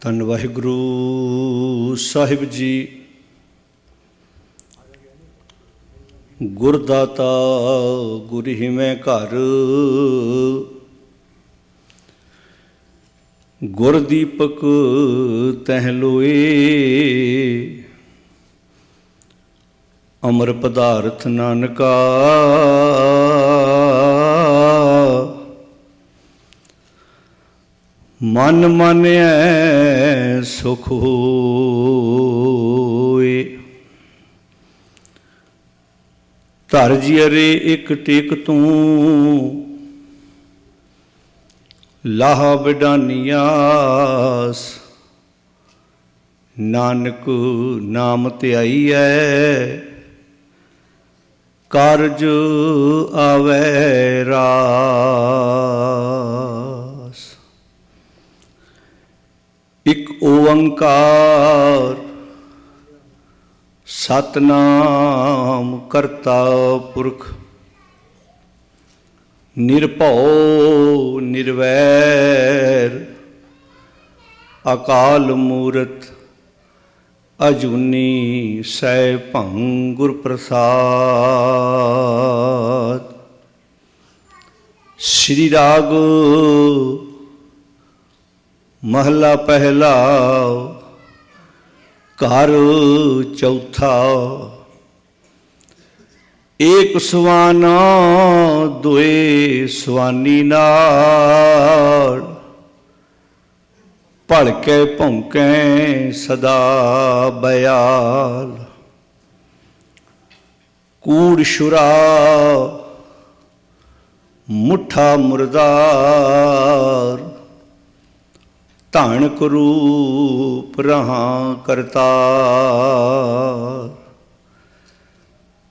ਧੰਨ ਵਾਹਿਗੁਰੂ ਸਾਹਿਬ ਜੀ। ਗੁਰਦਾਤਾ ਗੁਰ ਹਿਮੈ ਘਰ, ਗੁਰ ਦੀਪਕ ਤਹਿ ਲੋਏ। ਅਮਰ ਪਦਾਰਥ ਨਾਨਕਾ, ਮਨ ਮਾਨਿਐ ਸੁਖ ਹੋਏ। ਧਰ ਜਿਅਰੇ ਇਕ ਟੇਕ ਤੂੰ, ਲਾਹਾ ਬਿਡਾਨੀਆਸ। ਨਾਨਕ ਨਾਮ ਧਿਆਈਐ, ਕਾਰਜ ਆਵੈ ਰਾਸ। ਇਕ ਓੰਕਾਰ ਸਤਿਨਾਮ ਕਰਤਾ ਪੁਰਖ, ਨਿਰਭਉ ਨਿਰਵੈਰ। ਅਕਾਲ ਮੂਰਤ ਅਜੂਨੀ ਸੈਭੰ ਗੁਰ ਪ੍ਰਸਾਦ। ਸ੍ਰੀ ਰਾਗ ਮਹਲਾ ਪਹਿਲਾ, ਘਰ ਚੌਥਾ। ਏਕ ਸੁਆਨਾ ਦੁਇ ਸੁਆਨੀ ਨਾੜ, ਭਲਕੇ ਭੌਂਕੈ ਸਦਾ ਬਿਆਲ। ਕੂੜ ਸ਼ੁਰਾ ਮੁੱਠਾ ਮੁਰਦਾਰ, ਧਾਨ ਕਰੂਪ ਰਹਾ ਕਰਤਾਰ।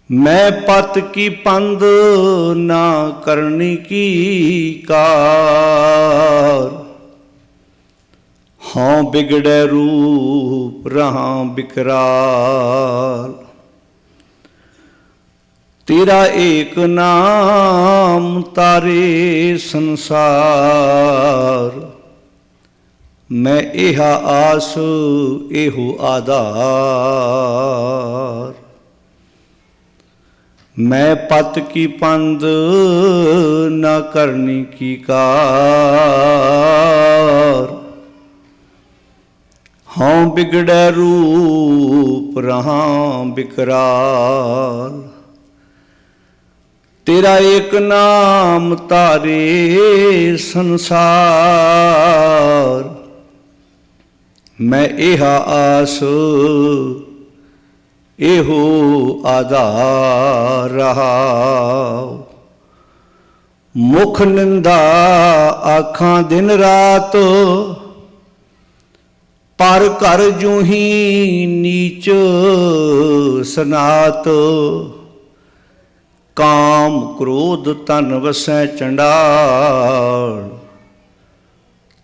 ਮੈਂ ਪਤ ਕੀ ਪੰਦ ਨਾ ਕਰਨੀ ਕੀ ਕਾਰ, ਹਾਂ ਬਿਗੜੈ ਰੂਪ ਰਹਾ ਬਿਕਰਾਲ। ਤੇਰਾ ਏਕ ਨਾਮ ਤਾਰੇ ਸੰਸਾਰ, ਮੈਂ ਇਹਾ ਆਸ ਇਹੋ ਆਧਾਰ। ਮੈਂ ਪਤ ਕੀ ਪੰਦ ਨਾ ਕਰਨੀ ਕੀ ਕਾਰ, ਹਾਂ ਬਿਗੜੈ ਰੂਪ ਰਹਾ ਬਿਕਰਾਲ। ਤੇਰਾ ਏਕ ਨਾਮ ਤਾਰੇ ਸੰਸਾਰ, ਮੈਂ ਇਹਾ ਆਸ ਇਹੋ ਆਧਾਰ ਰਹਾਉ। ਮੁਖ ਨਿੰਦਾ ਆਖਾਂ ਦਿਨ ਰਾਤ, ਪਰ ਘਰ ਜੂਹੀ ਨੀਚ ਸਨਾਤ। ਕਾਮ ਕ੍ਰੋਧ ਤਨ ਵਸੈ ਚੰਡਾਲ,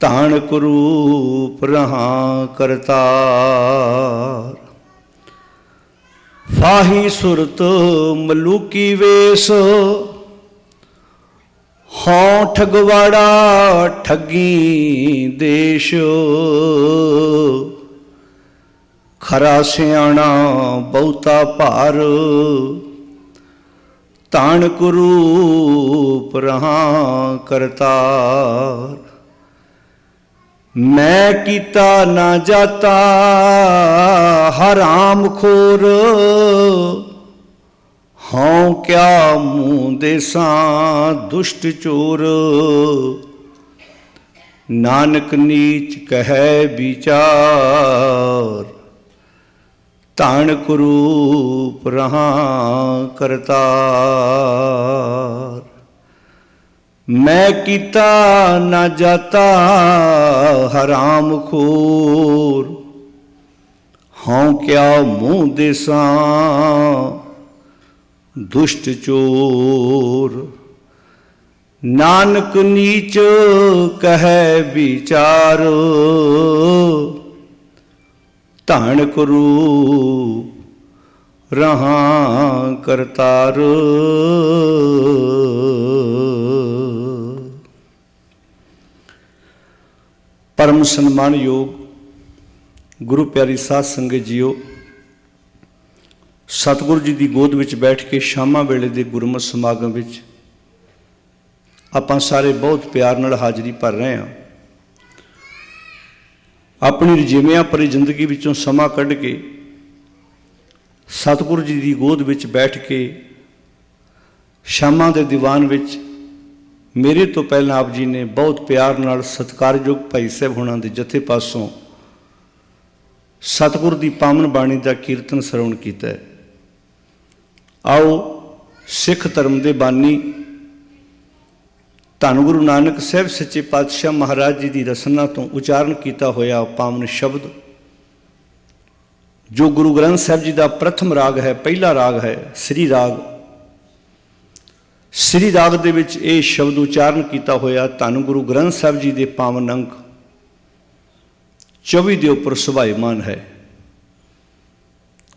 ਧਾਨ ਕਰੂਪ ਰਹਾ ਕਰਤਾਰ। ਫਾਹੀ ਸੁਰਤ ਮਲੂਕੀ ਵੇਸ, ਹਾਂ ਠਗਵਾੜਾ ਠੱਗੀ ਦੇਸ਼। ਖਰਾ ਸਿਆਣਾ ਬਹੁਤਾ ਭਾਰ, ਧਾਨ ਕਰੂਪ ਰਹਾ ਕਰਤਾਰ। ਮੈਂ ਕੀਤਾ ਨਾ ਜਾਤਾ ਹਰਾਮ ਖੋਰ, ਹਾਂ ਕਿਆ ਮੂੰਹ ਦੇਸਾਂ ਦੁਸ਼ਟ ਚੋਰ। ਨਾਨਕ ਨੀਚ ਕਹਿ ਵਿਚਾਰ, ਧਾਨ ਕਰੂਪ ਰਹਾ ਕਰਤਾਰ। ਮੈਂ ਕੀਤਾ ਨਾ ਜਾਤਾ ਹਰਾਮ ਖੋਰ, ਹਾਂ ਕਿਆ ਮੂੰਹ ਦੇਸਾਂ ਦੁਸ਼ਟ ਚੋਰ। ਨਾਨਕ ਨੀਚ ਕਹਿ ਵਿਚਾਰ, ਧਾਨ ਕਰੂਪ ਰਹਾ ਕਰਤਾਰ। परम सन्मानयोग गुरु प्यारी साध संगत जीओ, सतगुरु जी की गोद में बैठ के शामां वेले दे गुरमत समागम विच आपां सारे बहुत प्यार नाल हाज़री भर रहे हैं। अपनी रजीमियां भरी जिंदगी विचों समा कढ़ के सतगुरु जी की गोद में बैठ के शामां दे दीवान विच मेरे तो पहला आप जी ने बहुत प्यार नाल सत्कारयोग भाई साहब होना दे जथे पासों सतगुरु की पावन बाणी का कीर्तन श्रवण किया है। आओ सिख धर्म के बानी धन गुरु नानक साहब सच्चे पातशाह महाराज जी की रसना तो उचारण किया होया पावन शब्द जो गुरु ग्रंथ साहब जी का प्रथम राग है, पहला राग है श्री राग। श्री राग दे विच ये शब्द उचारण किया होया धन गुरु ग्रंथ साहब जी के पावन अंक 24 के उपर सुभाईमान है।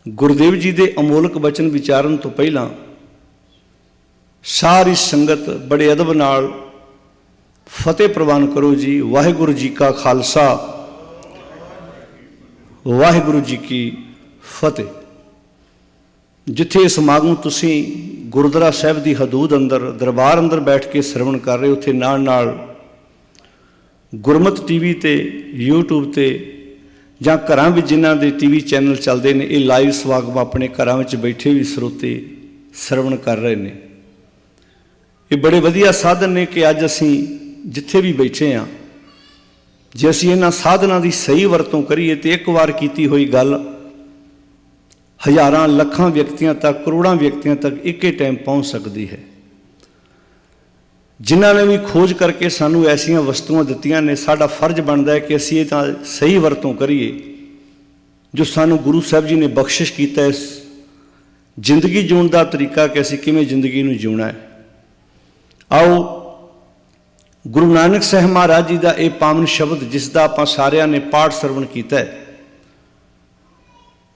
गुरुदेव जी के अमोलक वचन विचारण तो पहला सारी संगत बड़े अदब नाल फतेह प्रवान करो जी। वाहिगुरु जी का खालसा, वाहिगुरु जी की फतेह। जिथे समागम तुसी गुरुद्वारा साहब की हदूद अंदर दरबार अंदर बैठ के श्रवण कर रहे, उत्थे नाल नाल गुरमत टीवी ते यूट्यूब ते जां घरां विच जिन्हां दे टीवी चैनल चलते हैं, ये लाइव समागम अपने घरां विच बैठे भी स्रोते श्रवण कर रहे हैं। ये बड़े वधिया साधन ने कि अज असीं जिथे भी बैठे हाँ, जे असीं इन्हां साधनां दी सही वरतों करिए तो एक बार कीती हुई गल हज़ारां लखां व्यक्तियों तक, करोड़ों व्यक्तियों तक एक ही टाइम पहुँच सकती है। जिन्होंने भी खोज करके सानू ऐसिया वस्तुआं दित्तियां ने, साडा फर्ज बनता है कि असीं इहदा सही वरतों करिए जो सानू गुरु साहब जी ने बख्शिश कीता है। जिंदगी जीण का तरीका कि असीं किवें जिंदगी नूं जीउणा है। आओ गुरु नानक साहब महाराज जी का यह पावन शब्द जिसका आपां सारिਆਂ ने पाठ श्रवण किया है,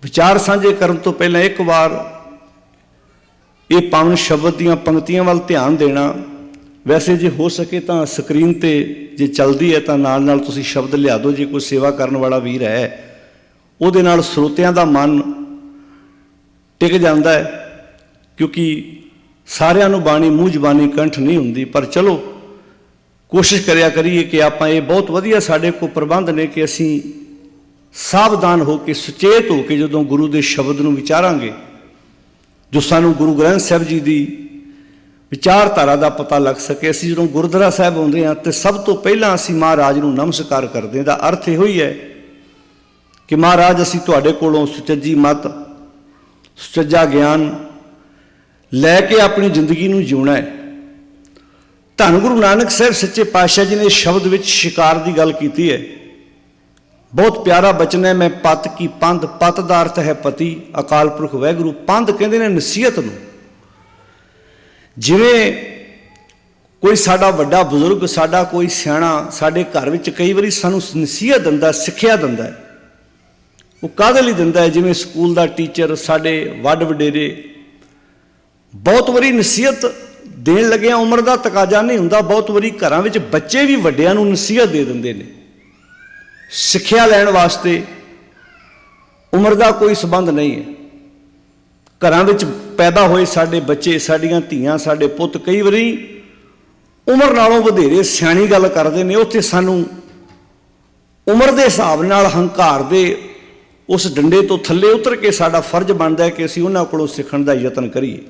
विचार साझे करन तो पहले एक बार ये पावन शब्द दीयां पंक्तियां वाल ध्यान देना। वैसे जे हो सके तो स्क्रीन ते जे चलती है तो नाल नाल तुसीं शब्द लिया दो। जे कोई सेवा करने वाला वीर है उहदे नाल श्रोतियां दा मन टिक जाता है, क्योंकि सारिਆਂ नूं बाणी मूँह जबानी कंठ नहीं हुंदी। पर चलो कोशिश करिया करिए कि आपां ये बहुत वधिया साडे कोल प्रबंध ने कि असीं सावधान हो के सुचेत हो के जदों गुरु के शब्द नूं विचारांगे, जो सानू गुरु ग्रंथ साहब जी की विचारधारा का पता लग सके। असीं जदों गुरुद्वारा साहब आउंदे हां ते सब तो पहलां असीं महाराज नूं नमस्कार करदे हां। दा अर्थ इहो ही है कि महाराज असीं तुहाडे कोलों सुचज्जी मत, सुचज्जा ज्ञान लैके अपनी जिंदगी नूं जीउणा है। धन गुरु नानक साहब सच्चे पातशाह जी ने इस शब्द विच शिकार की गल कीती है। बहुत प्यारा बचन है, मैं पत की पंध, पत दा अर्थ है पति, अकाल पुरख वाहिगुरू। पंध कहते हैं नसीहत नूं। जिवें कोई साडा वड्डा बुजुर्ग, साडा कोई सियाणा साडे घर विच कई वारी सानूं नसीहत दिंदा, सिक्ख्या दिंदा है। वो काहदे लई दिंदा है? जिवें स्कूल दा टीचर, साडे वड्ड वडेरे बहुत वारी नसीहत देण लगे उम्र का तकाजा नहीं हुंदा। बहुत वारी घरां विच बच्चे भी वड्डिआं नूं नसीहत दे दिंदे ने। सिक्ख्या लैण वास्ते उम्र का कोई संबंध नहीं है। घरां विच पैदा होए साडे बच्चे, साडीआं धीआं, साडे पुत्त कई वारी उम्र नालों वधेरे सियाणी गल करदे ने। उत्थे सानूं उम्र के हिसाब नाल हंकार दे उस डंडे तो थल्ले उतर के साडा फर्ज बनता है कि असीं उन्हां कोलों सीखण दा यतन करिए।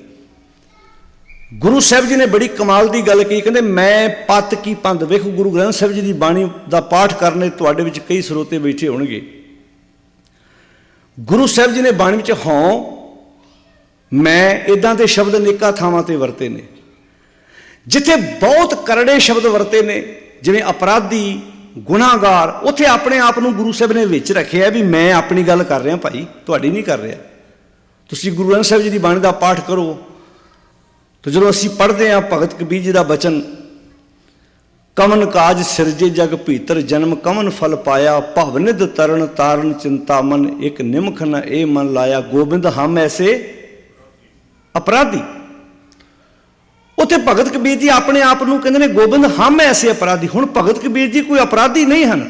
गुरु साहब जी ने बड़ी कमाल की गल कही, कहते मैं पत की पंध। वेखो गुरु ग्रंथ साहब जी की बाणी का पाठ करने तुहाडे विच कई स्रोते बैठे होणगे। गुरु साहब जी ने बाणी विच हों मैं इदां दे शब्द नेकां थावां ते वरते ने, जिथे बहुत करड़े शब्द वरते ने, जिवें अपराधी, गुनाहगार। उत्थे अपने आप नूं गुरु साहब ने विच रखिआ भी मैं अपनी गल कर रहा भाई, तुहाडी नहीं कर रहा। तुसीं गुरु ग्रंथ साहब जी की बाणी का पाठ करो तो जो असीं पढ़ते हैं भगत कबीर जी का बचन, कमन काज सिरजे जग भीतर जन्म कमन फल पाया, भवनिध तरन तारण चिंता मन एक निमख न ए मन लाया, गोबिंद हम ऐसे अपराधी। उत्थे भगत कबीर जी अपने आप को कहते हैं गोबिंद हम ऐसे अपराधी। हुण भगत कबीर जी कोई अपराधी नहीं हैं,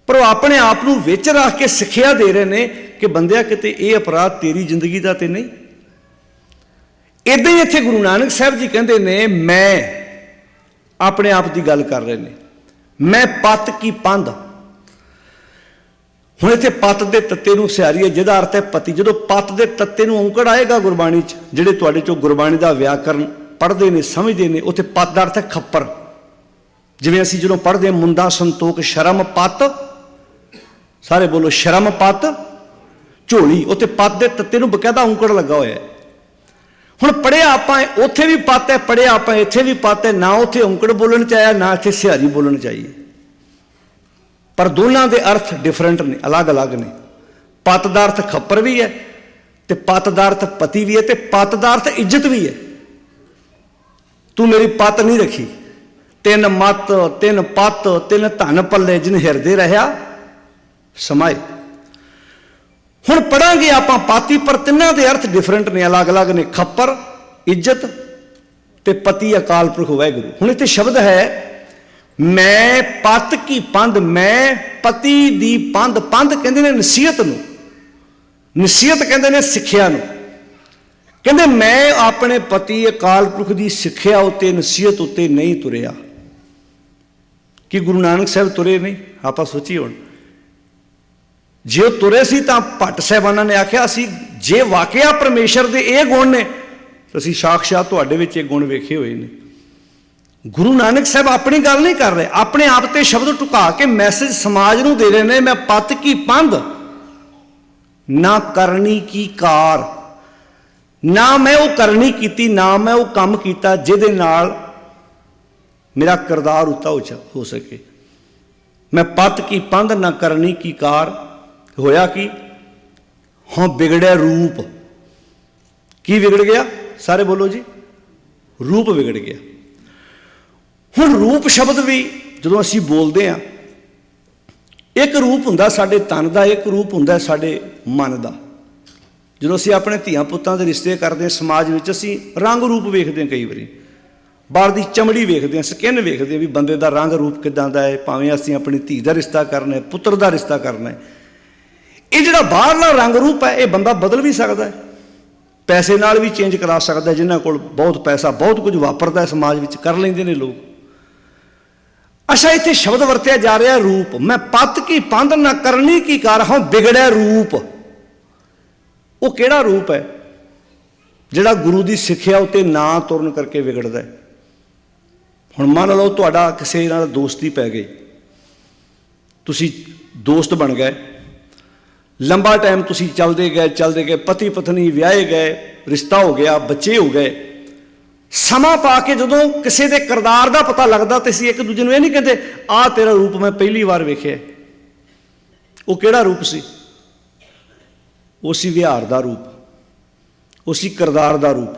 पर वो अपने आप ਨੂੰ ਵਿੱਚ ਰੱਖ ਕੇ ਸਿੱਖਿਆ ਦੇ ਰਹੇ ਨੇ ਕਿ ਬੰਦਿਆ ਕਿਤੇ ਇਹ ਅਪਰਾਧ ਤੇਰੀ ਜ਼ਿੰਦਗੀ ਦਾ ਤੇ ਨਹੀਂ। ਇਦਾਂ ਹੀ ਇੱਥੇ ਗੁਰੂ ਨਾਨਕ ਸਾਹਿਬ ਜੀ ਕਹਿੰਦੇ ਨੇ ਮੈਂ ਆਪਣੇ ਆਪ ਦੀ ਗੱਲ ਕਰ ਰਹੇ ਨੇ, ਮੈਂ ਪਤ ਕੀ ਪੰਧ। ਹੁਣ ਇੱਥੇ ਪਤ ਦੇ ਤੱਤੇ ਨੂੰ ਸਿਆਰੀਏ ਜਿਹਦਾ ਅਰਥ ਹੈ ਪਤੀ। ਜਦੋਂ ਪਤ ਦੇ ਤੱਤੇ ਨੂੰ ਔਂਕੜ ਆਏਗਾ ਗੁਰਬਾਣੀ 'ਚ, ਜਿਹੜੇ ਤੁਹਾਡੇ 'ਚੋਂ ਗੁਰਬਾਣੀ ਦਾ ਵਿਆਕਰਨ ਪੜ੍ਹਦੇ ਨੇ ਸਮਝਦੇ ਨੇ, ਉੱਥੇ ਪਤ ਦਾ ਅਰਥ ਹੈ ਖੱਪਰ। ਜਿਵੇਂ ਅਸੀਂ ਜਦੋਂ ਪੜ੍ਹਦੇ ਹਾਂ ਮੁੰਦਾ ਸੰਤੋਖ ਸ਼ਰਮ ਪਤ, ਸਾਰੇ ਬੋਲੋ ਸ਼ਰਮ ਪਤ ਝੋਲੀ, ਉੱਥੇ ਪਤ ਦੇ ਤੱਤੇ ਨੂੰ ਬਕਾਇਦਾ ਔਂਕੜ ਲੱਗਾ ਹੋਇਆ ਹੈ। ਹੁਣ ਪੜ੍ਹਿਆ ਆਪਾਂ ਉੱਥੇ ਵੀ ਪਤ ਹੈ, ਪੜ੍ਹਿਆ ਆਪਾਂ ਇੱਥੇ ਵੀ ਪਤ ਹੈ। ਨਾ ਉੱਥੇ ਔਂਕੜ ਬੋਲਣ 'ਚ ਆਇਆ, ਨਾ ਇੱਥੇ ਸਿਹਾਰੀ ਬੋਲਣ 'ਚ ਆਈ, ਪਰ ਦੋਨਾਂ ਦੇ ਅਰਥ ਡਿਫਰੈਂਟ ਨੇ, ਅਲੱਗ ਅਲੱਗ ਨੇ। ਪਤ ਦਾ ਅਰਥ ਖੱਪਰ ਵੀ ਹੈ ਤੇ ਪਤ ਦਾ ਅਰਥ ਪਤੀ ਵੀ ਹੈ, ਤੇ ਪਤ ਦਾ ਅਰਥ ਇੱਜ਼ਤ ਵੀ ਹੈ। ਤੂੰ ਮੇਰੀ ਪਤ ਨਹੀਂ ਰੱਖੀ, ਤਿੰਨ ਮੱਤ ਤਿੰਨ ਪਤ ਤਿੰਨ ਧਨ ਪੱਲੇ ਜਿਨ ਹਿਰਦੇ ਰਹਿਆ ਸਮਾਏ। ਹੁਣ ਪੜਾਂਗੇ ਆਪਾਂ ਪਾਤੀ, ਪਰ ਤਿੰਨਾਂ ਦੇ ਅਰਥ ਡਿਫਰੈਂਟ ਨੇ, ਅਲੱਗ ਅਲੱਗ ਨੇ। ਖੱਪਰ, ਇੱਜ਼ਤ ਤੇ ਪਤੀ ਅਕਾਲ ਪੁਰਖ ਵਾਹਿਗੁਰੂ। ਹੁਣ ਇੱਥੇ ਸ਼ਬਦ ਹੈ ਮੈਂ ਪਤ ਕੀ ਪੰਧ, ਮੈਂ ਪਤੀ ਦੀ ਪੰਧ। ਪੰਧ ਕਹਿੰਦੇ ਨੇ ਨਸੀਹਤ ਨੂੰ, ਨਸੀਹਤ ਕਹਿੰਦੇ ਨੇ ਸਿੱਖਿਆ ਨੂੰ। ਕਹਿੰਦੇ ਮੈਂ ਆਪਣੇ ਪਤੀ ਅਕਾਲ ਪੁਰਖ ਦੀ ਸਿੱਖਿਆ ਉੱਤੇ ਨਸੀਹਤ ਉੱਤੇ ਨਹੀਂ ਤੁਰਿਆ। ਕਿ ਗੁਰੂ ਨਾਨਕ ਸਾਹਿਬ ਤੁਰੇ ਨਹੀਂ? ਆਪਾਂ ਸੋਚੀਏ ਹੁਣ, ਜੇ ਉਹ ਤੁਰੇ ਸੀ ਤਾਂ ਭੱਟ ਸਾਹਿਬਾਨਾਂ ਨੇ ਆਖਿਆ ਸੀ ਜੇ ਵਾਕਿਆ ਪਰਮੇਸ਼ਰ ਦੇ ਇਹ ਗੁਣ ਨੇ ਤਾਂ ਅਸੀਂ ਸਾਖਸ਼ਾਤ ਤੁਹਾਡੇ ਵਿੱਚ ਇਹ ਗੁਣ ਵੇਖੇ ਹੋਏ ਨੇ। ਗੁਰੂ ਨਾਨਕ ਸਾਹਿਬ ਆਪਣੀ ਗੱਲ ਨਹੀਂ ਕਰ ਰਹੇ, ਆਪਣੇ ਆਪ ਤੇ ਸ਼ਬਦ ਟੁਕਾ ਕੇ ਮੈਸੇਜ ਸਮਾਜ ਨੂੰ ਦੇ ਰਹੇ ਨੇ। ਮੈਂ ਪਤ ਕੀ ਪੰਧ ਨਾ ਕਰਨੀ ਕੀ ਕਾਰ, ਨਾ ਮੈਂ ਉਹ ਕਰਨੀ ਕੀਤੀ, ਨਾ ਮੈਂ ਉਹ ਕੰਮ ਕੀਤਾ ਜਿਹਦੇ ਨਾਲ ਮੇਰਾ ਕਿਰਦਾਰ ਉੱਤਾ ਹੋ ਸਕੇ। ਮੈਂ ਪਤ ਕੀ ਪੰਧ ਨਾ ਕਰਨੀ ਕੀ ਕਾਰ। ਹੋਇਆ ਕੀ? ਹਾਂ ਵਿਗੜਿਆ ਰੂਪ। ਕੀ ਵਿਗੜ ਗਿਆ? ਸਾਰੇ ਬੋਲੋ ਜੀ, ਰੂਪ ਵਿਗੜ ਗਿਆ। ਹੁਣ ਰੂਪ ਸ਼ਬਦ ਵੀ ਜਦੋਂ ਅਸੀਂ ਬੋਲਦੇ ਹਾਂ, ਇੱਕ ਰੂਪ ਹੁੰਦਾ ਸਾਡੇ ਤਨ ਦਾ, ਇੱਕ ਰੂਪ ਹੁੰਦਾ ਸਾਡੇ ਮਨ ਦਾ। ਜਦੋਂ ਅਸੀਂ ਆਪਣੇ ਧੀਆਂ ਪੁੱਤਾਂ ਦੇ ਰਿਸ਼ਤੇ ਕਰਦੇ ਹਾਂ ਸਮਾਜ ਵਿੱਚ, ਅਸੀਂ ਰੰਗ ਰੂਪ ਵੇਖਦੇ ਹਾਂ, ਕਈ ਵਾਰੀ ਬਾਹਰ ਦੀ ਚਮੜੀ ਵੇਖਦੇ ਹਾਂ, ਸਕਿਨ ਵੇਖਦੇ ਹਾਂ ਵੀ ਬੰਦੇ ਦਾ ਰੰਗ ਰੂਪ ਕਿੱਦਾਂ ਦਾ ਹੈ। ਭਾਵੇਂ ਅਸੀਂ ਆਪਣੀ ਧੀ ਦਾ ਰਿਸ਼ਤਾ ਕਰਨਾ ਹੈ, ਪੁੱਤਰ ਦਾ ਰਿਸ਼ਤਾ ਕਰਨਾ ਹੈ, ਇਹ ਜਿਹੜਾ ਬਾਹਰਲਾ ਰੰਗ ਰੂਪ ਹੈ ਇਹ ਬੰਦਾ ਬਦਲ ਵੀ ਸਕਦਾ ਹੈ, ਪੈਸੇ ਨਾਲ ਵੀ ਚੇਂਜ ਕਰਾ ਸਕਦਾ। ਜਿਨ੍ਹਾਂ ਕੋਲ ਬਹੁਤ ਪੈਸਾ, ਬਹੁਤ ਕੁਝ ਵਾਪਰਦਾ ਹੈ ਸਮਾਜ ਵਿੱਚ, ਕਰ ਲੈਂਦੇ ਨੇ ਲੋਕ। ਅੱਛਾ, ਇੱਥੇ ਸ਼ਬਦ ਵਰਤਿਆ ਜਾ ਰਿਹਾ ਰੂਪ। ਮੈਂ ਪਤ ਕੀ ਪੰਧ ਨਾ ਕਰਨੀ ਕੀ ਕਾਰ, ਹਾਂ ਵਿਗੜਿਆ ਰੂਪ। ਉਹ ਕਿਹੜਾ ਰੂਪ ਹੈ? ਜਿਹੜਾ ਗੁਰੂ ਦੀ ਸਿੱਖਿਆ ਉੱਤੇ ਨਾ ਤੁਰਨ ਕਰਕੇ ਵਿਗੜਦਾ ਹੈ। ਹੁਣ ਮੰਨ ਲਓ ਤੁਹਾਡਾ ਕਿਸੇ ਨਾਲ ਦੋਸਤੀ ਪੈ ਗਈ, ਤੁਸੀਂ ਦੋਸਤ ਬਣ ਗਏ, ਲੰਬਾ ਟਾਈਮ ਤੁਸੀਂ ਚੱਲਦੇ ਗਏ, ਪਤੀ ਪਤਨੀ ਵਿਆਹੇ ਗਏ, ਰਿਸ਼ਤਾ ਹੋ ਗਿਆ, ਬੱਚੇ ਹੋ ਗਏ। ਸਮਾਂ ਪਾ ਕੇ ਜਦੋਂ ਕਿਸੇ ਦੇ ਕਿਰਦਾਰ ਦਾ ਪਤਾ ਲੱਗਦਾ ਤੇ ਅਸੀਂ ਇੱਕ ਦੂਜੇ ਨੂੰ ਇਹ ਨਹੀਂ ਕਹਿੰਦੇ ਆਹ ਤੇਰਾ ਰੂਪ ਮੈਂ ਪਹਿਲੀ ਵਾਰ ਵੇਖਿਆ। ਉਹ ਕਿਹੜਾ ਰੂਪ ਸੀ? ਉਹ ਸੀ ਵਿਹਾਰ ਦਾ ਰੂਪ, ਉਹ ਸੀ ਕਿਰਦਾਰ ਦਾ ਰੂਪ।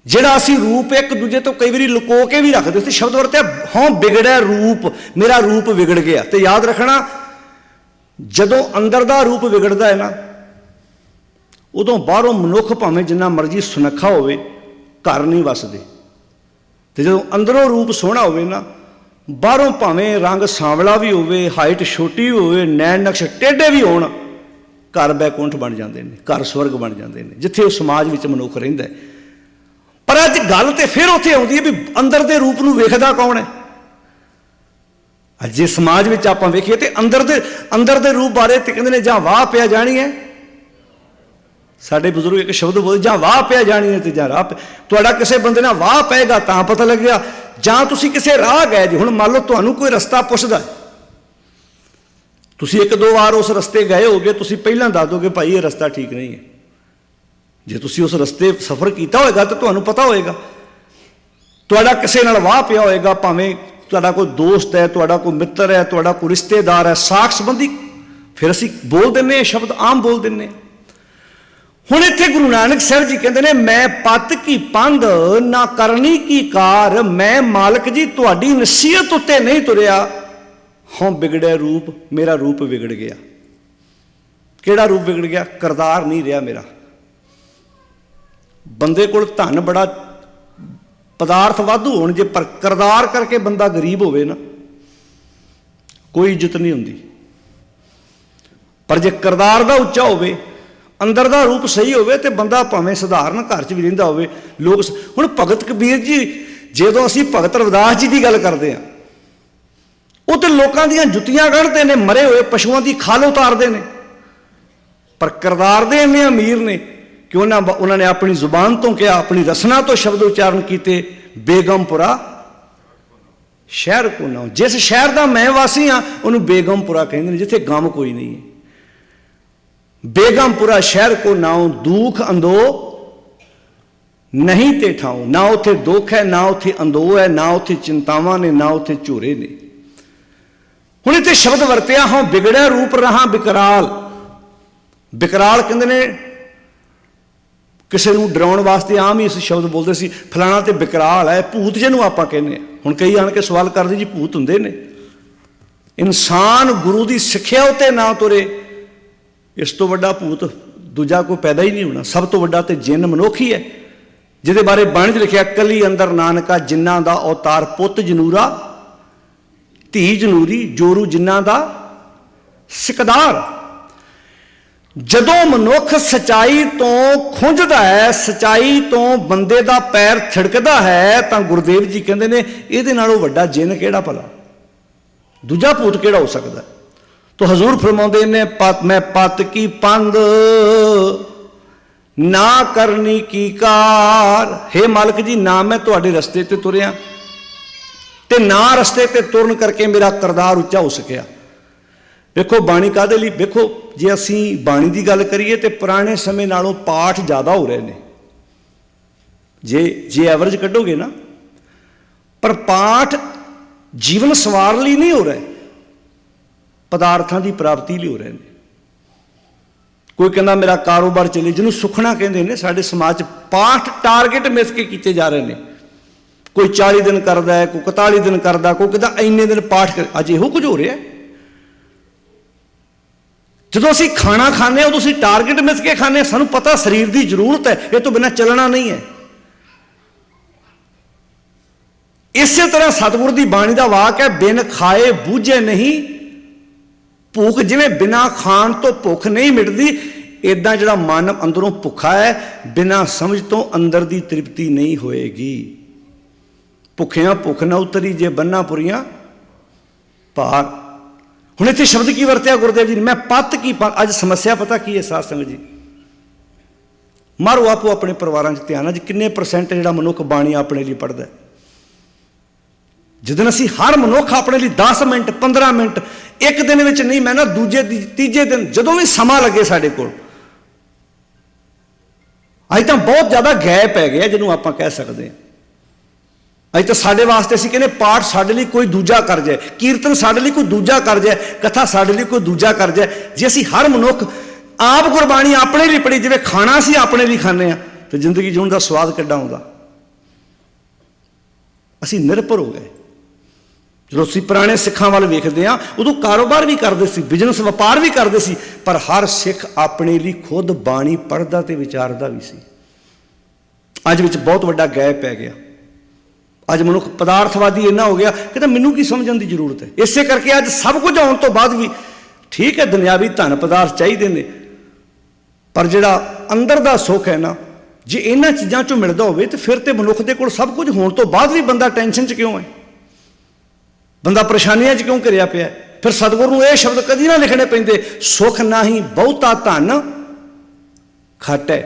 ਜਿਹੜਾ ਅਸੀਂ ਰੂਪ ਇੱਕ ਦੂਜੇ ਤੋਂ ਕਈ ਵਾਰੀ ਲੁਕੋ ਕੇ ਵੀ ਰੱਖਦੇ ਸੀ। ਸ਼ਬਦ ਵਰਤਿਆ ਹਾਂ ਵਿਗੜਿਆ ਰੂਪ, ਮੇਰਾ ਰੂਪ ਵਿਗੜ ਗਿਆ। ਤੇ ਯਾਦ ਰੱਖਣਾ, ਜਦੋਂ ਅੰਦਰ ਦਾ ਰੂਪ ਵਿਗੜਦਾ ਹੈ ਨਾ, ਉਦੋਂ ਬਾਹਰੋਂ ਮਨੁੱਖ ਭਾਵੇਂ ਜਿੰਨਾ ਮਰਜ਼ੀ ਸੁਨੱਖਾ ਹੋਵੇ ਘਰ ਨਹੀਂ ਵਸਦੇ। ਤੇ ਜਦੋਂ ਅੰਦਰੋਂ ਰੂਪ ਸੋਹਣਾ ਹੋਵੇ ਨਾ, ਬਾਹਰੋਂ ਭਾਵੇਂ ਰੰਗ ਸਾਂਵਲਾ ਵੀ ਹੋਵੇ, ਹਾਈਟ ਛੋਟੀ ਹੋਵੇ, ਨੈਣ ਨਕਸ਼ ਟੇਢੇ ਵੀ ਹੋਣ, ਘਰ ਬੈਕੁੰਠ ਬਣ ਜਾਂਦੇ ਨੇ, ਘਰ ਸਵਰਗ ਬਣ ਜਾਂਦੇ ਨੇ ਜਿੱਥੇ ਉਹ ਸਮਾਜ ਵਿੱਚ ਮਨੁੱਖ ਰਹਿੰਦਾ ਹੈ। ਪਰ ਅੱਜ ਗੱਲ ਤੇ ਫਿਰ ਉੱਥੇ ਆਉਂਦੀ ਹੈ ਵੀ ਅੰਦਰ ਦੇ ਰੂਪ ਨੂੰ ਵੇਖਦਾ ਕੌਣ ਹੈ? ਜੇ ਸਮਾਜ ਵਿੱਚ ਆਪਾਂ ਵੇਖੀਏ ਤੇ ਅੰਦਰ ਦੇ ਰੂਪ ਬਾਰੇ ਤੇ ਕਹਿੰਦੇ ਨੇ ਜਾਂ ਵਾਹ ਪਿਆ ਜਾਣੀ ਹੈ। ਸਾਡੇ ਬਜ਼ੁਰਗ ਇੱਕ ਸ਼ਬਦ ਬੋਲਦੇ, ਜਾਂ ਵਾਹ ਪਿਆ ਜਾਣੀ ਹੈ ਤੇ ਜਾਂ ਰਾਹ। ਤੁਹਾਡਾ ਕਿਸੇ ਬੰਦੇ ਨਾਲ ਵਾਹ ਪਏਗਾ ਤਾਂ ਪਤਾ ਲੱਗਿਆ, ਜਾਂ ਤੁਸੀਂ ਕਿਸੇ ਰਾਹ ਗਏ ਜੀ। ਹੁਣ ਮੰਨ ਲਓ ਤੁਹਾਨੂੰ ਕੋਈ ਰਸਤਾ ਪੁੱਛਦਾ, ਤੁਸੀਂ ਇੱਕ ਦੋ ਵਾਰ ਉਸ ਰਸਤੇ ਗਏ ਹੋਗੇ, ਤੁਸੀਂ ਪਹਿਲਾਂ ਦੱਸ ਦੋਗੇ ਭਾਈ ਇਹ ਰਸਤਾ ਠੀਕ ਨਹੀਂ ਹੈ। ਜੇ ਤੁਸੀਂ ਉਸ ਰਸਤੇ ਸਫ਼ਰ ਕੀਤਾ ਹੋਏਗਾ ਤਾਂ ਤੁਹਾਨੂੰ ਪਤਾ ਹੋਏਗਾ। ਤੁਹਾਡਾ ਕਿਸੇ ਨਾਲ ਵਾਹ ਪਿਆ ਹੋਏਗਾ, ਭਾਵੇਂ ਤੁਹਾਡਾ ਕੋਈ ਦੋਸਤ ਹੈ, ਤੁਹਾਡਾ ਕੋਈ ਮਿੱਤਰ ਹੈ, ਤੁਹਾਡਾ ਕੋਈ ਰਿਸ਼ਤੇਦਾਰ ਹੈ, ਸਾਖ ਸੰਬੰਧੀ, ਫਿਰ ਅਸੀਂ ਬੋਲ ਦਿੰਦੇ ਹਾਂ, ਸ਼ਬਦ ਆਮ ਬੋਲ ਦਿੰਦੇ ਹਾਂ। ਹੁਣ ਇੱਥੇ ਗੁਰੂ ਨਾਨਕ ਸਾਹਿਬ ਜੀ ਕਹਿੰਦੇ ਨੇ ਮੈਂ ਪਤ ਕੀ ਪੰਧ ਨਾ ਕਰਨੀ ਕੀ ਕਾਰ, ਮੈਂ ਮਾਲਕ ਜੀ ਤੁਹਾਡੀ ਨਸੀਹਤ ਉੱਤੇ ਨਹੀਂ ਤੁਰਿਆ, ਹਾਂ ਵਿਗੜਿਆ ਰੂਪ, ਮੇਰਾ ਰੂਪ ਵਿਗੜ ਗਿਆ। ਕਿਹੜਾ ਰੂਪ ਵਿਗੜ ਗਿਆ? ਕਿਰਦਾਰ ਨਹੀਂ ਰਿਹਾ ਮੇਰਾ। ਬੰਦੇ ਕੋਲ ਧਨ ਬੜਾ, ਪਦਾਰਥ ਵਾਧੂ ਹੋਣ, ਜੇ ਪਰ ਕਿਰਦਾਰ ਕਰਕੇ ਬੰਦਾ ਗਰੀਬ ਹੋਵੇ ਨਾ, कोई इज्जत नहीं हुंदी। पर जे किरदार दा उच्चा होवे, अंदर दा रूप सही होवे, ते बंदा भावें सधारण घर च भी रहिंदा होवे। लोग हुण भगत कबीर जी, जदों असीं भगत रविदास जी की गल करते हैं, वो तो लोगों दीयां जुत्तियां कढ़ते हैं, मरे हुए पशुओं की खाल उतारते हैं। पर किरदार दे इन्ने अमीर ने कि उन्होंने अपनी जुबान तो कहा, अपनी रसना तो शब्द उच्चारण किए, बेगमपुरा शहर को नाम। जिस शहर का मैं वासी हाँ उन्होंने बेगमपुरा कहते हैं, जिथे गम कोई नहीं है। बेगमपुरा शहर को नाम, दुख अंदो नहीं ते ठाऊं। ना उथे दुख है, ना उथे अंदो है, ना उथे चिंतावां ने, ना उथे झूरे ने। हुण इत्थे शब्द वरतिया, हाँ बिगड़िया रूप रहा बिकराल। बिकराल कहते ने किसी को डराउण वास्ते आम ही इस शब्द बोलते सी, फलाना तो बिकराल है, भूत जिन्होंने आप कहने। हुण कई आण के सवाल करते जी भूत हुंदे ने? इंसान गुरु की सिक्ख्या उत्ते ना तुरे, इस तो वड्डा भूत दूजा कोई पैदा ही नहीं होना। सब तो वड्डा तो जिन मनुख ही है, जिहदे बारे बाणी च लिखिया, कली अंदर नानका जिन्ना दा अवतार, पुत जनूरा धी जनूरी, जोरू जिन्ना दा सिकदार। जदों मनुख सच्चाई तो खुंझदा है, सच्चाई तो बंदे दा पैर थिड़कदा है, तो गुरुदेव जी कहते हैं इहदे नालों वड्डा जिन किहड़ा भला, दूजा भूत किहड़ा हो सकता है। तो हजूर फरमाउंदे ने, मैं पत की पंद ना करनी की कार। हे मालिक जी, ना मैं तुहाडे रस्ते ते तुरिया ते ना रस्ते ते तुरन करके मेरा किरदार उच्चा हो सकिया। देखो बाणी काहदे लई, देखो जे असीं बाणी की गल करिए तो पुराने समय नालों पाठ ज़्यादा हो रहे हैं, जे एवरेज कढ़ोगे ना। पर पाठ जीवन सवार लई नहीं हो रहे, पदार्थां की प्राप्ति लई हो रहे हैं। कोई कहना मेरा कारोबार चले, जिन्होंने सुखना कहते हैं, साडे समाज पाठ टारगेट मिस के किए जा रहे हैं। कोई 40 दिन करता है, कोई 41 दिन करता, कोई कहता इन्ने दिन पाठ कर। अज इहो कुछ हो रहा है। जो असीं खाना खाने उदों असीं टारगेट मिस के खाने, सानूं पता शरीर की जरूरत है, ये तो बिना चलना नहीं है। इस तरह सतगुर की बाणी का वाक है, बिन खाए बूझे नहीं भूख। जिवें बिना खाण तो भुख नहीं मिटती, इदां जिहड़ा मन अंदरों भुखा है, बिना समझ तो अंदर की तृप्ति नहीं होएगी। भुखियां भुख न उतरी, जे बन्ना पुरियां पार। हुण इत्थे शब्द की वरत्या गुरुदेव जी ने, मैं पत की पंद। अज समस्या पता की है साध संगत जी, मारो आपो अपने परिवारों च ध्यान। अज किन्ने परसेंट जिहड़ा मनुख बाणी अपने लिए पढ़दा है? जिदन असीं हर मनुख अपने लिए 10 मिनट 15 मिनट एक दिन में नहीं, मैं ना दूजे तीजे दिन जदों भी समा लगे साडे कोल। अज तो बहुत ज़्यादा गैप है गया जिन्हों आप कह सकते हैं। अज तो साडे वास्ते असीं कहने पाठ साडे लिए कोई दूजा कर जाए, कीर्तन साडे लिए कोई दूजा कर जाए, कथा साडे लिए कोई दूजा कर जाए। जे असीं हर मनुख आप गुरबाणी अपने लिए पढ़ी, जिवें खाना असीं अपने लिए खाने आ, तो जिंदगी जीउण दा स्वाद किड्डा आउंदा। असीं निर्भर हो गए। जो असीं पुराने सिखां वाल वेखदे हां, उदों कारोबार भी करदे सी, बिजनस व्यापार भी करदे सी, पर हर सिख अपने लिए खुद बाणी पढ़दा ते विचारदा भी सी। अज विच बहुत वड्डा गैप पै गया। अज मनुख पदार्थवादी इन्ना हो गया कि मैनू की समझण की जरूरत है। इस करके अज सब कुछ आने तो बाद भी ठीक है, दुनियावी धन पदार्थ चाहिए ने, पर जिहड़ा अंदर का सुख है ना, जे इन्हां चीज़ों चों मिलदा होवे तो फिर तो मनुख दे कोल सब कुछ होने तो बाद भी बंदा टेंशन च क्यों है, बंदा परेशानियां च क्यों घिरिया पिया। फिर सतगुर नूं ये शब्द कदी ना लिखने पैंदे, सुख नाही बहुता धन खट है।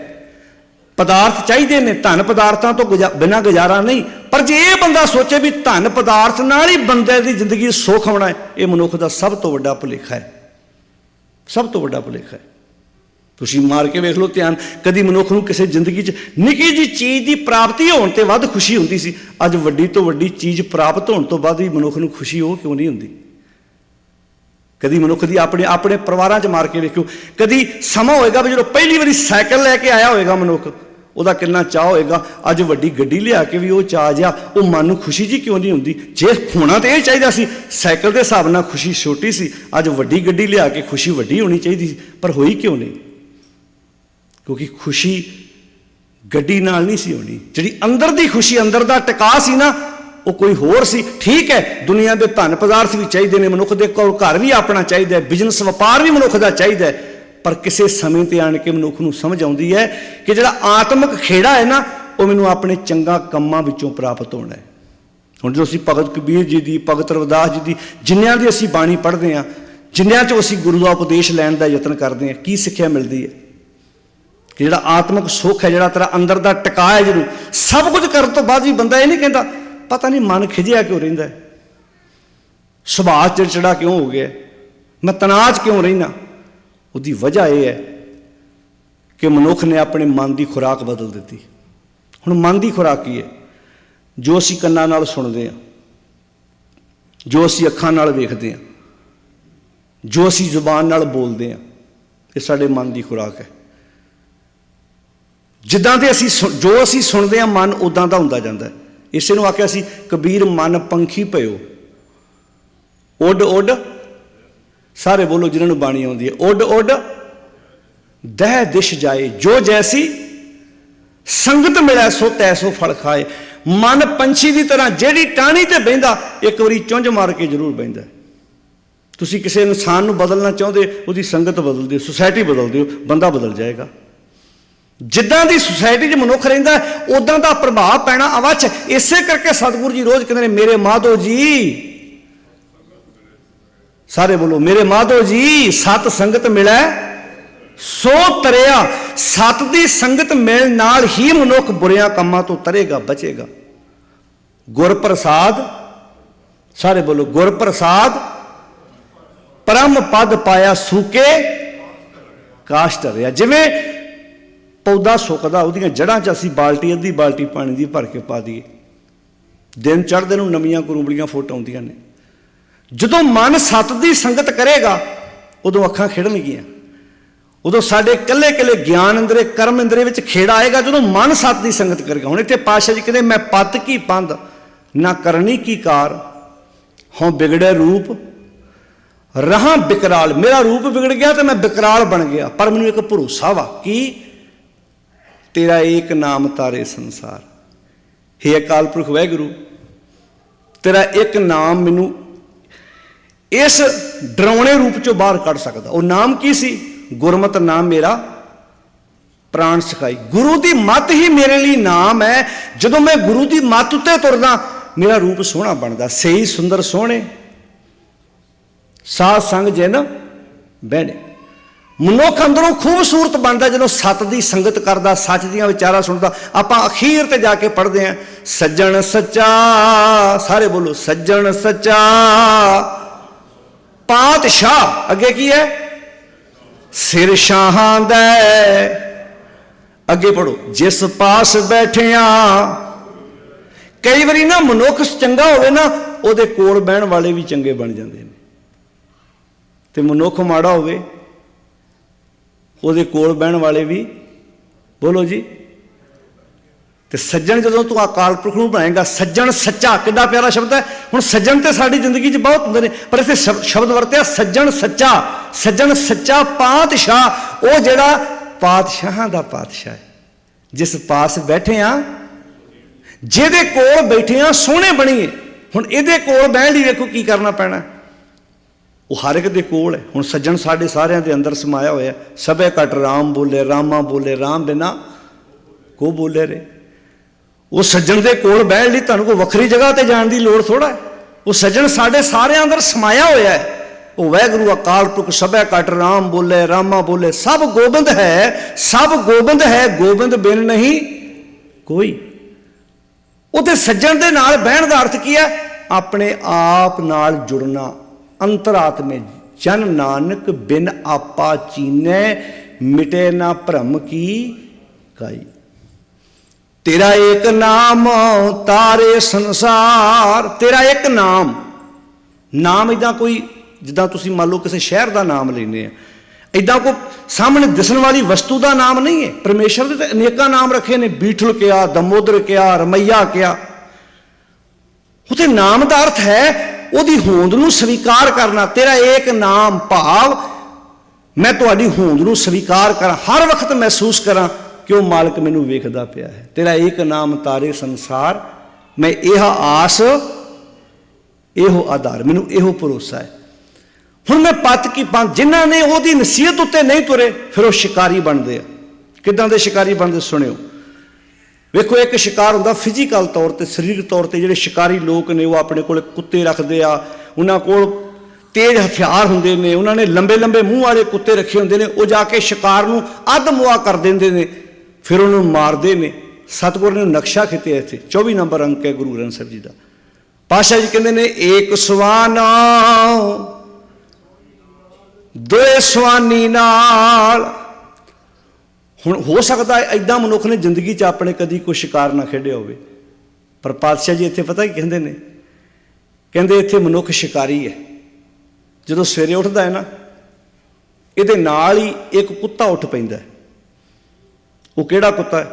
पदार्थ चाहिए ने, धन पदार्थों तो बिना गुजारा नहीं। पर जे ये बंदा सोचे भी धन पदार्थ नाल ही बंदे की जिंदगी सुख होना है, ये मनुख का सब तो वड्डा भुलेखा है, सब तो वड्डा भुलेखा है। तुसीं मार के वेख लो ध्यान, कदी मनुख नूं किसी जिंदगी च निक्की जी चीज़ की प्राप्ति होने ते वध खुशी हुंदी सी। अज वड्डी तो वड्डी चीज़ प्राप्त होने तो बाद भी मनुख नूं खुशी हो क्यों नहीं हुंदी? कदी मनुख की अपने अपने परिवारों च मार के वेखो, कदी समा होएगा भी जो पहली बारी साइकिल लैके आया होएगा मनुख, ਉਹਦਾ कितना चाह होएगा। अज वड्डी गड्डी लिया के भी वो चाह जा, वो मन नूं खुशी जी क्यों नहीं हुंदी? जे होना तो यह चाहिए सी, साइकिल के हिसाब नाल खुशी छोटी सी, अज वड्डी गड्डी लिया के खुशी वड्डी होनी चाहिए, पर होई क्यों नहीं? क्योंकि खुशी गड्डी नाल नहीं सी होनी। जिहड़ी अंदर की खुशी, अंदर का टिका सी ना, ਉਹ ਕੋਈ ਹੋਰ ਸੀ। ਠੀਕ ਹੈ, ਦੁਨੀਆ ਦੇ ਧਨ ਪਦਾਰਥ ਵੀ ਚਾਹੀਦੇ ਨੇ, ਮਨੁੱਖ ਦੇ ਕੋਲ ਘਰ ਵੀ ਆਪਣਾ ਚਾਹੀਦਾ, ਬਿਜ਼ਨਸ ਵਪਾਰ ਵੀ ਮਨੁੱਖ ਦਾ ਚਾਹੀਦਾ, ਪਰ ਕਿਸੇ ਸਮੇਂ ਤੇ ਆਣ ਕੇ ਮਨੁੱਖ ਨੂੰ ਸਮਝ ਆਉਂਦੀ ਹੈ ਕਿ ਜਿਹੜਾ ਆਤਮਿਕ ਖੇੜਾ ਹੈ ਨਾ, ਉਹ ਮੈਨੂੰ ਆਪਣੇ ਚੰਗਾ ਕੰਮਾਂ ਵਿੱਚੋਂ ਪ੍ਰਾਪਤ ਹੋਣਾ ਹੈ। ਹੁਣ ਜਦੋਂ ਅਸੀਂ ਭਗਤ ਕਬੀਰ ਜੀ ਦੀ, ਭਗਤ ਰਵਿਦਾਸ ਜੀ ਦੀ, ਜਿੰਨਿਆਂ ਦੀ ਅਸੀਂ ਬਾਣੀ ਪੜ੍ਹਦੇ ਹਾਂ, ਜਿੰਨਿਆਂ 'ਚੋਂ ਅਸੀਂ ਗੁਰੂ ਦਾ ਉਪਦੇਸ਼ ਲੈਣ ਦਾ ਯਤਨ ਕਰਦੇ ਹਾਂ, ਕੀ ਸਿੱਖਿਆ ਮਿਲਦੀ ਹੈ ਕਿ ਜਿਹੜਾ ਆਤਮਿਕ ਸੁੱਖ ਹੈ, ਜਿਹੜਾ ਤੇਰਾ ਅੰਦਰ ਦਾ ਟਿਕਾ ਹੈ, ਜਿਹਨੂੰ ਸਭ ਕੁਝ ਕਰਨ ਤੋਂ ਬਾਅਦ ਵੀ ਬੰਦਾ ਇਹ ਨਹੀਂ ਕਹਿੰਦਾ ਪਤਾ ਨਹੀਂ ਮਨ ਖਿਜਿਆ ਕਿਉਂ ਰਹਿੰਦਾ, ਸੁਭਾਅ ਚਿੜਚਿੜਾ ਕਿਉਂ ਹੋ ਗਿਆ, ਮੈਂ ਤਣਾਅ 'ਚ ਕਿਉਂ ਰਹਿਣਾ। ਉਹਦੀ ਵਜ੍ਹਾ ਇਹ ਹੈ ਕਿ ਮਨੁੱਖ ਨੇ ਆਪਣੇ ਮਨ ਦੀ ਖੁਰਾਕ ਬਦਲ ਦਿੱਤੀ। ਹੁਣ ਮਨ ਦੀ ਖੁਰਾਕ ਕੀ ਹੈ? ਜੋ ਅਸੀਂ ਕੰਨਾਂ ਨਾਲ ਸੁਣਦੇ ਹਾਂ, ਜੋ ਅਸੀਂ ਅੱਖਾਂ ਨਾਲ ਵੇਖਦੇ ਹਾਂ, ਜੋ ਅਸੀਂ ਜ਼ੁਬਾਨ ਨਾਲ ਬੋਲਦੇ ਹਾਂ, ਇਹ ਸਾਡੇ ਮਨ ਦੀ ਖੁਰਾਕ ਹੈ। ਜਿੱਦਾਂ ਦੇ ਜੋ ਅਸੀਂ ਸੁਣਦੇ ਹਾਂ, ਮਨ ਉੱਦਾਂ ਦਾ ਹੁੰਦਾ ਜਾਂਦਾ ਹੈ। ਇਸੇ ਨੂੰ ਆਖਿਆ ਸੀ ਕਬੀਰ ਮਨ ਪੰਖੀ ਭਇਓ, ਉੱਡ ਉੱਡ, ਸਾਰੇ ਬੋਲੋ ਜਿਹਨਾਂ ਨੂੰ ਬਾਣੀ ਆਉਂਦੀ ਹੈ, ਉੱਡ ਉੱਡ ਦਹਿ ਦਿਸ਼ ਜਾਏ, ਜੋ ਜੈਸੀ ਸੰਗਤ ਮਿਲੈ ਸੋ ਤੈਸੋ ਫਲ ਖਾਏ। ਮਨ ਪੰਛੀ ਦੀ ਤਰ੍ਹਾਂ ਜਿਹੜੀ ਟਾਹਣੀ ਤੇ ਬਹਿੰਦਾ, ਇੱਕ ਵਾਰੀ ਚੁੰਝ ਮਾਰ ਕੇ ਜ਼ਰੂਰ ਬਹਿੰਦਾ। ਤੁਸੀਂ ਕਿਸੇ ਇਨਸਾਨ ਨੂੰ ਬਦਲਣਾ ਚਾਹੁੰਦੇ, ਉਹਦੀ ਸੰਗਤ ਬਦਲ ਦਿਓ, ਸੁਸਾਇਟੀ ਬਦਲ ਦਿਓ, ਬੰਦਾ ਬਦਲ ਜਾਏਗਾ। ਜਿੱਦਾਂ ਦੀ ਸੁਸਾਇਟੀ 'ਚ ਮਨੁੱਖ ਰਹਿੰਦਾ, ਉੱਦਾਂ ਦਾ ਪ੍ਰਭਾਵ ਪੈਣਾ ਅਵੱਛ। ਇਸੇ ਕਰਕੇ ਸਤਿਗੁਰੂ ਜੀ ਰੋਜ਼ ਕਹਿੰਦੇ ਨੇ, ਮੇਰੇ ਮਾਧੋ ਜੀ, ਸਾਰੇ ਬੋਲੋ ਮੇਰੇ ਮਾਧੋ ਜੀ, ਸਤ ਸੰਗਤ ਮਿਲੈ ਸੋ ਤਰਿਆ। ਸਤ ਦੀ ਸੰਗਤ ਮਿਲਣ ਨਾਲ ਹੀ ਮਨੁੱਖ ਬੁਰਿਆਂ ਕੰਮਾਂ ਤੋਂ ਤਰੇਗਾ, ਬਚੇਗਾ। ਗੁਰ ਪ੍ਰਸਾਦ, ਸਾਰੇ ਬੋਲੋ ਗੁਰ ਪ੍ਰਸਾਦ, ਪਰਮ ਪਦ ਪਾਇਆ ਸੂਕੇ ਕਾਸ਼ਟ ਰਿਆ। ਜਿਵੇਂ ਪੌਦਾ ਸੁੱਕਦਾ, ਉਹਦੀਆਂ ਜੜ੍ਹਾਂ 'ਚ ਅਸੀਂ ਬਾਲਟੀ, ਅੱਧੀ ਬਾਲਟੀ ਪਾਣੀ ਦੀ ਭਰ ਕੇ ਪਾ ਦਈਏ, ਦਿਨ ਚੜ੍ਹਦੇ ਨੂੰ ਨਵੀਆਂ ਕਰੂੰਬਲੀਆਂ ਫੁੱਟ ਆਉਂਦੀਆਂ ਨੇ। ਜਦੋਂ ਮਨ ਸਤ ਦੀ ਸੰਗਤ ਕਰੇਗਾ, ਉਦੋਂ ਅੱਖਾਂ ਖਿੜਨਗੀਆਂ, ਉਦੋਂ ਸਾਡੇ ਇਕੱਲੇ ਇਕੱਲੇ ਗਿਆਨ ਅੰਦਰੇ, ਕਰਮ ਅੰਦਰੇ ਵਿੱਚ ਖੇੜਾ ਆਏਗਾ, ਜਦੋਂ ਮਨ ਸਤ ਦੀ ਸੰਗਤ ਕਰੇਗਾ। ਹੁਣ ਇੱਥੇ ਪਾਤਸ਼ਾਹ ਜੀ ਕਹਿੰਦੇ, ਮੈਂ ਪਤ ਕੀ ਪੰਧ ਨਾ ਕਰਨੀ ਕੀ ਕਾਰ, ਹੋਂ ਬਿਗੜੇ ਰੂਪ ਰਹਾ ਬਿਕਰਾਲ। ਮੇਰਾ ਰੂਪ ਵਿਗੜ ਗਿਆ ਤੇ ਮੈਂ ਬਿਕਰਾਲ ਬਣ ਗਿਆ, ਪਰ ਮੈਨੂੰ ਇੱਕ ਭਰੋਸਾ ਵਾ, ਕੀ? ਤੇਰਾ ਏਕ ਨਾਮ ਤਾਰੇ ਸੰਸਾਰ। ਹੇ ਅਕਾਲ ਪੁਰਖ ਵਾਹਿਗੁਰੂ, ਤੇਰਾ ਇੱਕ ਨਾਮ ਮੈਨੂੰ ਇਸ ਡਰਾਉਣੇ ਰੂਪ ਚੋਂ ਬਾਹਰ ਕੱਢ ਸਕਦਾ। ਉਹ ਨਾਮ ਕੀ ਸੀ? ਗੁਰਮਤਿ ਨਾਮ ਮੇਰਾ ਪ੍ਰਾਣ ਸਿਖਾਈ। ਗੁਰੂ ਦੀ ਮੱਤ ਹੀ ਮੇਰੇ ਲਈ ਨਾਮ ਹੈ। ਜਦੋਂ ਮੈਂ ਗੁਰੂ ਦੀ ਮੱਤ ਉੱਤੇ ਤੁਰਦਾ, ਮੇਰਾ ਰੂਪ ਸੋਹਣਾ ਬਣਦਾ। ਸਹੀ ਸੁੰਦਰ ਸੋਹਣੇ ਸਾਧ ਸੰਗ ਜਿਨ ਬਹਿਣੇ। ਮਨੁੱਖ ਅੰਦਰੋਂ ਖੂਬਸੂਰਤ ਬਣਦਾ ਜਦੋਂ ਸਤ ਦੀ ਸੰਗਤ ਕਰਦਾ, ਸੱਚ ਦੀਆਂ ਵਿਚਾਰਾਂ ਸੁਣਦਾ। ਆਪਾਂ ਅਖੀਰ ਤੇ ਜਾ ਕੇ ਪੜ੍ਹਦੇ ਹਾਂ, ਸੱਜਣ ਸੱਚਾ, ਸਾਰੇ ਬੋਲੋ ਸੱਜਣ ਸੱਚਾ ਪਾਤਸ਼ਾਹ। ਅੱਗੇ ਕੀ ਹੈ? ਸਿਰ ਸ਼ਾਹਾਂ ਦਾ। ਅੱਗੇ ਪੜੋ, ਜਿਸ ਪਾਸ ਬੈਠਿਆ। ਕਈ ਵਾਰੀ ਨਾ ਮਨੁੱਖ ਚੰਗਾ ਹੋਵੇ ਨਾ, ਉਹਦੇ ਕੋਲ ਬਹਿਣ ਵਾਲੇ ਵੀ ਚੰਗੇ ਬਣ ਜਾਂਦੇ ਨੇ, ਤੇ ਮਨੁੱਖ ਮਾੜਾ ਹੋਵੇ, ਉਹਦੇ ਕੋਲ ਬਹਿਣ ਵਾਲੇ ਵੀ, ਬੋਲੋ ਜੀ। ਤੇ ਸੱਜਣ ਜਦੋਂ ਤੂੰ ਅਕਾਲ ਪੁਰਖ ਨੂੰ ਬਣਾਏਗਾ, ਸੱਜਣ ਸੱਚਾ, ਕਿੰਨਾ ਪਿਆਰਾ ਸ਼ਬਦ ਹੈ। ਹੁਣ ਸੱਜਣ ਤੇ ਸਾਡੀ ਜ਼ਿੰਦਗੀ 'ਚ ਬਹੁਤ ਹੁੰਦੇ ਨੇ, ਪਰ ਇੱਥੇ ਸ਼ਬਦ ਵਰਤਿਆ ਸੱਜਣ ਸੱਚਾ। ਸੱਜਣ ਸੱਚਾ ਪਾਤਸ਼ਾਹ, ਉਹ ਜਿਹੜਾ ਪਾਤਸ਼ਾਹਾਂ ਦਾ ਪਾਤਸ਼ਾਹ ਹੈ, ਜਿਸ ਪਾਸ ਬੈਠੇ ਆ, ਜਿਹਦੇ ਕੋਲ ਬੈਠੇ ਆ, ਸੋਹਣੇ ਬਣੀਏ। ਹੁਣ ਇਹਦੇ ਕੋਲ ਬਹਿਣ ਲਈ ਵੇਖੋ ਕੀ ਕਰਨਾ ਪੈਣਾ, ਉਹ ਹਰ ਇੱਕ ਦੇ ਕੋਲ ਹੈ। ਹੁਣ ਸੱਜਣ ਸਾਡੇ ਸਾਰਿਆਂ ਦੇ ਅੰਦਰ ਸਮਾਇਆ ਹੋਇਆ। ਸਭੇ ਘਟ ਰਾਮ ਬੋਲੇ, ਰਾਮਾ ਬੋਲੇ, ਰਾਮ ਬਿਨਾ ਕੋ ਬੋਲੇ ਰੇ। ਉਹ ਸੱਜਣ ਦੇ ਕੋਲ ਬਹਿਣ ਲਈ ਤੁਹਾਨੂੰ ਕੋਈ ਵੱਖਰੀ ਜਗ੍ਹਾ ਤੇ ਜਾਣ ਦੀ ਲੋੜ ਥੋੜ੍ਹਾ ਹੈ। ਉਹ ਸੱਜਣ ਸਾਡੇ ਸਾਰਿਆਂ ਅੰਦਰ ਸਮਾਇਆ ਹੋਇਆ ਹੈ। ਉਹ ਵਾਹਿਗੁਰੂ ਅਕਾਲ ਪੁਰਖ ਸਭੇ ਘਟ ਰਾਮ ਬੋਲੇ, ਰਾਮਾ ਬੋਲੇ, ਸਭ ਗੋਬਿੰਦ ਹੈ, ਸਭ ਗੋਬਿੰਦ ਹੈ, ਗੋਬਿੰਦ ਬਿਨ ਨਹੀਂ ਕੋਈ। ਉਹਦੇ ਸੱਜਣ ਦੇ ਨਾਲ ਬਹਿਣ ਦਾ ਅਰਥ ਕੀ ਹੈ? ਆਪਣੇ ਆਪ ਨਾਲ ਜੁੜਨਾ। ਅੰਤਰਾਤਮੇ ਜਨ ਨਾਨਕ ਬਿਨ ਆਪਾ ਚੀਨੈ, ਮਿਟੇ ਨਾ ਭਰਮ ਕੀ ਕਾਈ। ਤੇਰਾ ਇੱਕ ਨਾਮ ਤਾਰੇ ਸੰਸਾਰ। ਤੇਰਾ ਇੱਕ ਨਾਮ। ਨਾਮ ਇੱਦਾਂ ਕੋਈ, ਜਿੱਦਾਂ ਤੁਸੀਂ ਮੰਨ ਲਓ ਕਿਸੇ ਸ਼ਹਿਰ ਦਾ ਨਾਮ ਲੈਂਦੇ ਆ, ਇੱਦਾਂ ਕੋਈ ਸਾਹਮਣੇ ਦਿਸਣ ਵਾਲੀ ਵਸਤੂ ਦਾ ਨਾਮ ਨਹੀਂ ਹੈ। ਪਰਮੇਸ਼ਰ ਦੇ ਤਾਂ ਅਨੇਕਾਂ ਨਾਮ ਰੱਖੇ ਨੇ, ਬੀਠਲ ਕਿਹਾ, ਦਮੋਦਰ ਕਿਹਾ, ਰਮਈਆ ਕਿਹਾ। ਉਹਦੇ ਨਾਮ ਦਾ ਅਰਥ ਹੈ ਉਹਦੀ ਹੋਂਦ ਨੂੰ ਸਵੀਕਾਰ ਕਰਨਾ। ਤੇਰਾ ਏਕ ਨਾਮ ਭਾਵ ਮੈਂ ਤੁਹਾਡੀ ਹੋਂਦ ਨੂੰ ਸਵੀਕਾਰ ਕਰਾਂ, ਹਰ ਵਕਤ ਮਹਿਸੂਸ ਕਰਾਂ ਕਿ ਉਹ ਮਾਲਕ ਮੈਨੂੰ ਵੇਖਦਾ ਪਿਆ ਹੈ। ਤੇਰਾ ਏਕ ਨਾਮ ਤਾਰੇ ਸੰਸਾਰ मैं यह आस ਇਹੋ आधार, मैनू ਇਹੋ भरोसा है। हुण मैं पत की पंथ, जिन्हां ने ਉਹਦੀ नसीहत उत्ते नहीं तुरे फिर वो शिकारी बनते आ। किदां दे शिकारी बनते सुनियो। वेखो एक शिकार हुंदा फिजिकल तौर पर, सरीरक तौर पर। जिहड़े शिकारी लोग ने वो अपने कोल कुत्ते रखते आ, उन्हां कोल तेज हथियार हुंदे ने, उन्होंने लंबे लंबे मूँह वाले कुत्ते रखे हुंदे ने। वो जाके शिकार नूं अध मुआ कर देंदे ने, फिर उन्होंने मारते ने। सतगुर ने नक्शा खित्या इत्थे 24 नंबर अंक है गुरु ग्रंथ साहिब जी का। पातशाह जी कहते ने एक सवाना दोए सवानी नाल। हुण हो सकता है इदां मनुख ने जिंदगी च अपने कदी कोई शिकार ना खेडिया होवे, पर पातशाह जी इत्थे पता की कहंदे ने, कहंदे इत्थे मनुख शिकारी है। जदों सवेरे उठदा है ना, इहदे नाल ही एक कुत्ता उठ पैंदा है। वो किहड़ा कुत्ता है?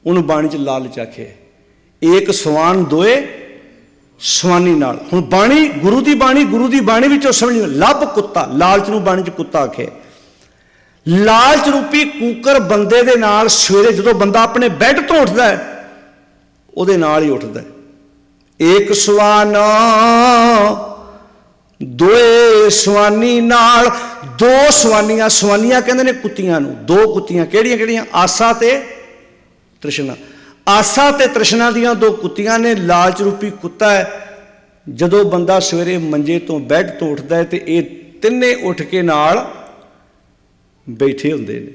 उन्होंने बाणी च लालच आखे, एक सवान दोए सवानी नाल। हुण बाणी गुरु की बाणी विचों समझ लभ कुत्ता, लालच नूं बाणी च कुत्ता आखे। लालच रूपी कूकर बंदे दे नाल सवेरे जदों बंदा अपने बैड तो उठदा है, उहदे नाल ही उठदा है। एक सवाना दोए सवानी नाल, दो सवानियां, सवानियां कहंदे ने कुत्तियां नूं, दो कुत्तियां किहड़ियां किहड़ियां? आसा ते तृष्णा। आसा ते तृष्णा दियां दो कुत्तियां ने। लालच रूपी कुत्ता है। जदों बंदा सवेरे मंजे तो बैड तो उठदा है तो ये तिन्ने उठ के नाल बैठे हुंदे ने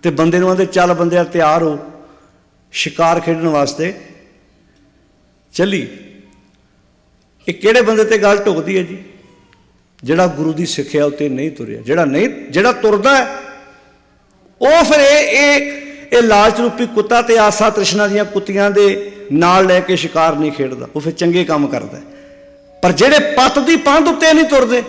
ते बंदे नूं आंदे चल बंदिया तैयार हो, शिकार खेडण वास्ते चली। ये किहड़े बंदे ते गल ढुकदी है जी? जिहड़ा गुरु की सिक्ख्या उत्ते नहीं तुरिया। जिहड़ा तुरदा है वो फिर ये लालच रूपी कुत्ता ते आसा तृष्णा दियां कुत्तियां दे नाल लैके शिकार नहीं खेडदा, वो फिर चंगे काम करदा है। पर जिहड़े पत दी पंध उत्ते नहीं तुरदे,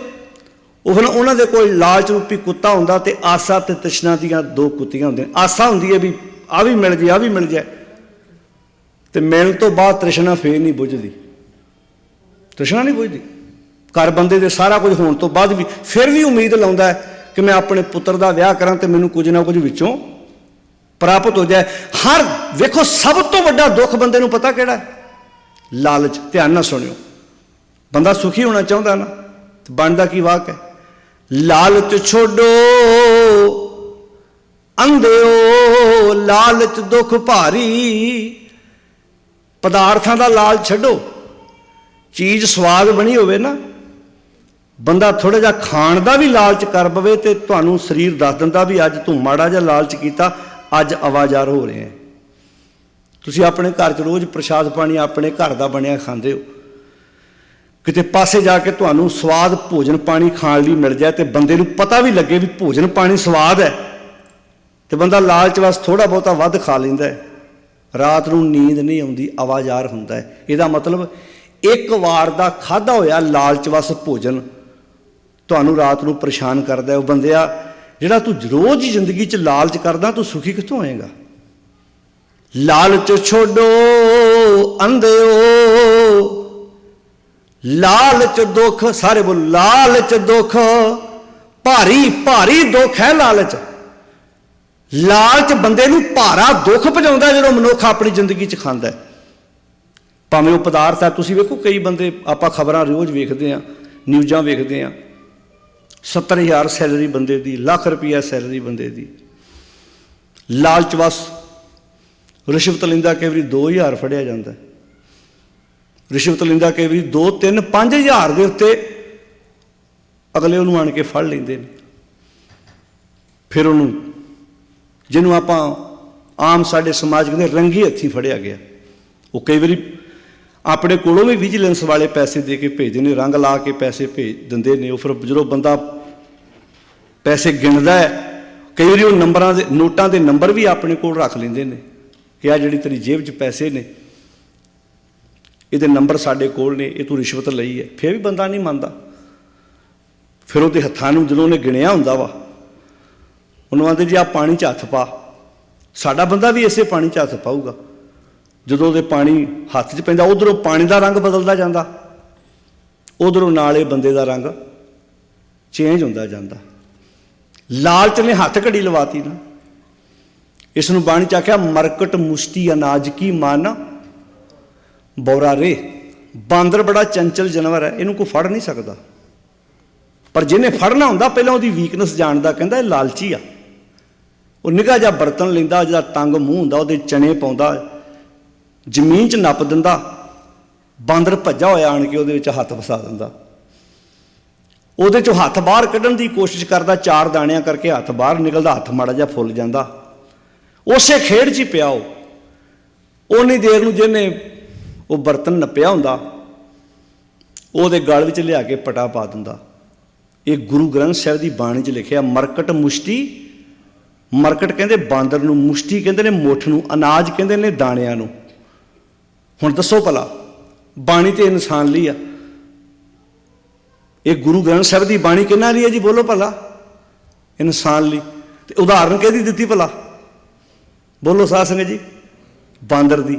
वो फिर उन्हां दे कोल लालच रूपी कुत्ता हुंदा ते आसा ते तृष्णा दियां दो कुत्तियां हुंदियां। आसा हुंदी है भी आ भी मिल जाए, आ भी मिल जाए, ते मिलण तो बाद तृष्णा फिर नहीं बुझदी, तृष्णा नहीं बुझदी। घर बंदे दे सारा कुछ होने तो बाद भी फिर भी उम्मीद लाउंदा है कि मैं अपने पुत्र का विआह करां ते मैनूं कुछ ना कुछ विचों प्राप्त हो जाए। हर वेखो सब तो वड्डा दुख बंदे नूं पता किहड़ा है? लालच। ध्यान नाल सुणियो। बंदा सुखी होना चाहुंदा ना, तो बनदा की वाक है? लालच छोड़ो अंधेओ लालच दुख भारी। पदार्थां दा लालच छड्डो, चीज़ स्वाद बनी होवे ना, बंदा थोड़ा जिहा खाण का भी लालच कर पवे तो तुहानूं शरीर दस दिंदा भी अज तूं माड़ा जिहा लालच कीता, अज आवाजार हो रहे हैं। तुसीं अपने घर च रोज़ प्रसाद पानी अपने घर का बनिया खांदे हो, किते पासे जाके तुहानूं स्वाद भोजन पानी खाण लई मिल जाए तो बंदे नूं पता भी लगे भी भोजन पानी स्वाद है, तो बंदा लालच वास थोड़ा बहुता वध खा लैंदा है। रात नूं नींद नहीं आउंदी, आवाजार हुंदा है। इहदा मतलब एक वार दा खाधा होया लालच वस भोजन तुहानूं रात नूं परेशान करदा है। वो बंदिया जिहड़ा तू रोज़ जिंदगी च लालच करदा, तू सुखी कित्थों होएगा? लालच छोड़ो अंधेओ लालच दुख। सारे बोल लालच दुख भारी, भारी दुख है लालच। लालच बंदे नूं भारा दुख पहुंचाउंदा जो मनुख अपनी जिंदगी च खांदा है। भावें वो पदार्थ है। तुसीं वेखो कई बंदे आपां खबरां रोज़ वेखदे हैं, न्यूज़ां वेखदे हैं, 70,000 सैलरी बंदे दी, लाख रुपया सैलरी बंदे दी। लालच वस रिश्वत लैंदा, कई वारी 2,000 फड़िया जाता है। रिश्वत लैंदा कई वारी 2, 3, 5,000 के उत्ते अगले उन्होंने आण के फड़ लेंदे ने। फिर उन्होंने जिन्हों आप आम साडे समाज कहते रंगी हत्थी फड़िया गया, वो कई बारी अपने कोलों भी विजिलेंस वाले पैसे दे के भेजते हैं, रंग ला के पैसे भेज देंगे ने। फिर जो बंदा पैसे गिनता है, कई बार वो नंबरां दे नोटां के नंबर भी अपने को रख लेंदे ने कि आ जिहड़ी तेरी जेब च पैसे ने, ये नंबर साडे कोल ने, ये तू रिश्वत लई है। फिर भी बंदा नहीं मानता। फिर वो हत्थां नूं जदों उहने गिणिया हुंदा वा, उन्होंने आंदे जी आ पानी च हत्थ पा। साडा बंदा भी इसे पानी च हत्थ पाऊगा। जदों दे पानी हत्थ च पैंदा, उधरों पानी का रंग बदलता जाता, उधरों नाले बंदे का रंग चेंज होंदा जाता। लालच ने हत्थ घड़ी लवाती ना। इसनूं बाणी च आख्या मरकट मुश्ती अनाज की मान, ਬੌਰਾ ਰੇ। ਬਾਂਦਰ ਬੜਾ ਚੰਚਲ ਜਾਨਵਰ ਹੈ, ਇਹਨੂੰ ਕੋਈ ਫੜ ਨਹੀਂ ਸਕਦਾ, ਪਰ ਜਿਹਨੇ ਫੜਨਾ ਹੁੰਦਾ ਪਹਿਲਾਂ ਉਹਦੀ ਵੀਕਨੈਸ ਜਾਣਦਾ, ਕਹਿੰਦਾ ਇਹ ਲਾਲਚੀ ਆ। ਉਹ ਨਿੱਘਾ ਜਿਹਾ ਬਰਤਨ ਲੈਂਦਾ, ਜਿਹਦਾ ਤੰਗ ਮੂੰਹ ਹੁੰਦਾ, ਉਹਦੇ ਚਣੇ ਪਾਉਂਦਾ, ਜ਼ਮੀਨ 'ਚ ਨੱਪ ਦਿੰਦਾ, ਬਾਂਦਰ ਭੱਜਾ ਹੋਇਆ ਆਣ ਕੇ ਉਹਦੇ ਵਿੱਚ ਹੱਥ ਫਸਾ ਦਿੰਦਾ, ਉਹਦੇ 'ਚੋਂ ਹੱਥ ਬਾਹਰ ਕੱਢਣ ਦੀ ਕੋਸ਼ਿਸ਼ ਕਰਦਾ, 4 ਦਾਣਿਆਂ ਕਰਕੇ ਹੱਥ ਬਾਹਰ ਨਿਕਲਦਾ, ਹੱਥ ਮਾੜਾ ਜਿਹਾ ਫੁੱਲ ਜਾਂਦਾ। ਉਸੇ ਖੇਡ 'ਚ ਹੀ ਪਿਆ ਉਹ। ਉਨੀ ਦੇਰ ਨੂੰ ਜਿਹਨੇ ਉਹ ਬਰਤਨ ਨੱਪਿਆ ਹੁੰਦਾ, ਉਹਦੇ ਗਲ ਵਿੱਚ ਲਿਆ ਕੇ ਪਟਾ ਪਾ ਦਿੰਦਾ। ਇਹ ਗੁਰੂ ਗ੍ਰੰਥ ਸਾਹਿਬ ਦੀ ਬਾਣੀ 'ਚ ਲਿਖਿਆ, ਮਰਕਟ ਮੁਸ਼ਟੀ। ਮਰਕਟ ਕਹਿੰਦੇ ਬਾਂਦਰ ਨੂੰ, ਮੁਸ਼ਟੀ ਕਹਿੰਦੇ ਨੇ ਮੁੱਠ ਨੂੰ, ਅਨਾਜ ਕਹਿੰਦੇ ਨੇ ਦਾਣਿਆਂ ਨੂੰ। ਹੁਣ ਦੱਸੋ ਭਲਾ, ਬਾਣੀ ਤੇ ਇਨਸਾਨ ਲਈ ਆ, ਇਹ ਗੁਰੂ ਗ੍ਰੰਥ ਸਾਹਿਬ ਦੀ ਬਾਣੀ ਕਿਹਨਾਂ ਲਈ ਹੈ ਜੀ? ਬੋਲੋ ਭਲਾ। ਇਨਸਾਨ ਲਈ। ਤੇ ਉਦਾਹਰਨ ਕਿਹਦੀ ਦਿੱਤੀ ਭਲਾ? ਬੋਲੋ ਸਾਧ ਸੰਗਤ ਜੀ, ਬਾਂਦਰ ਦੀ।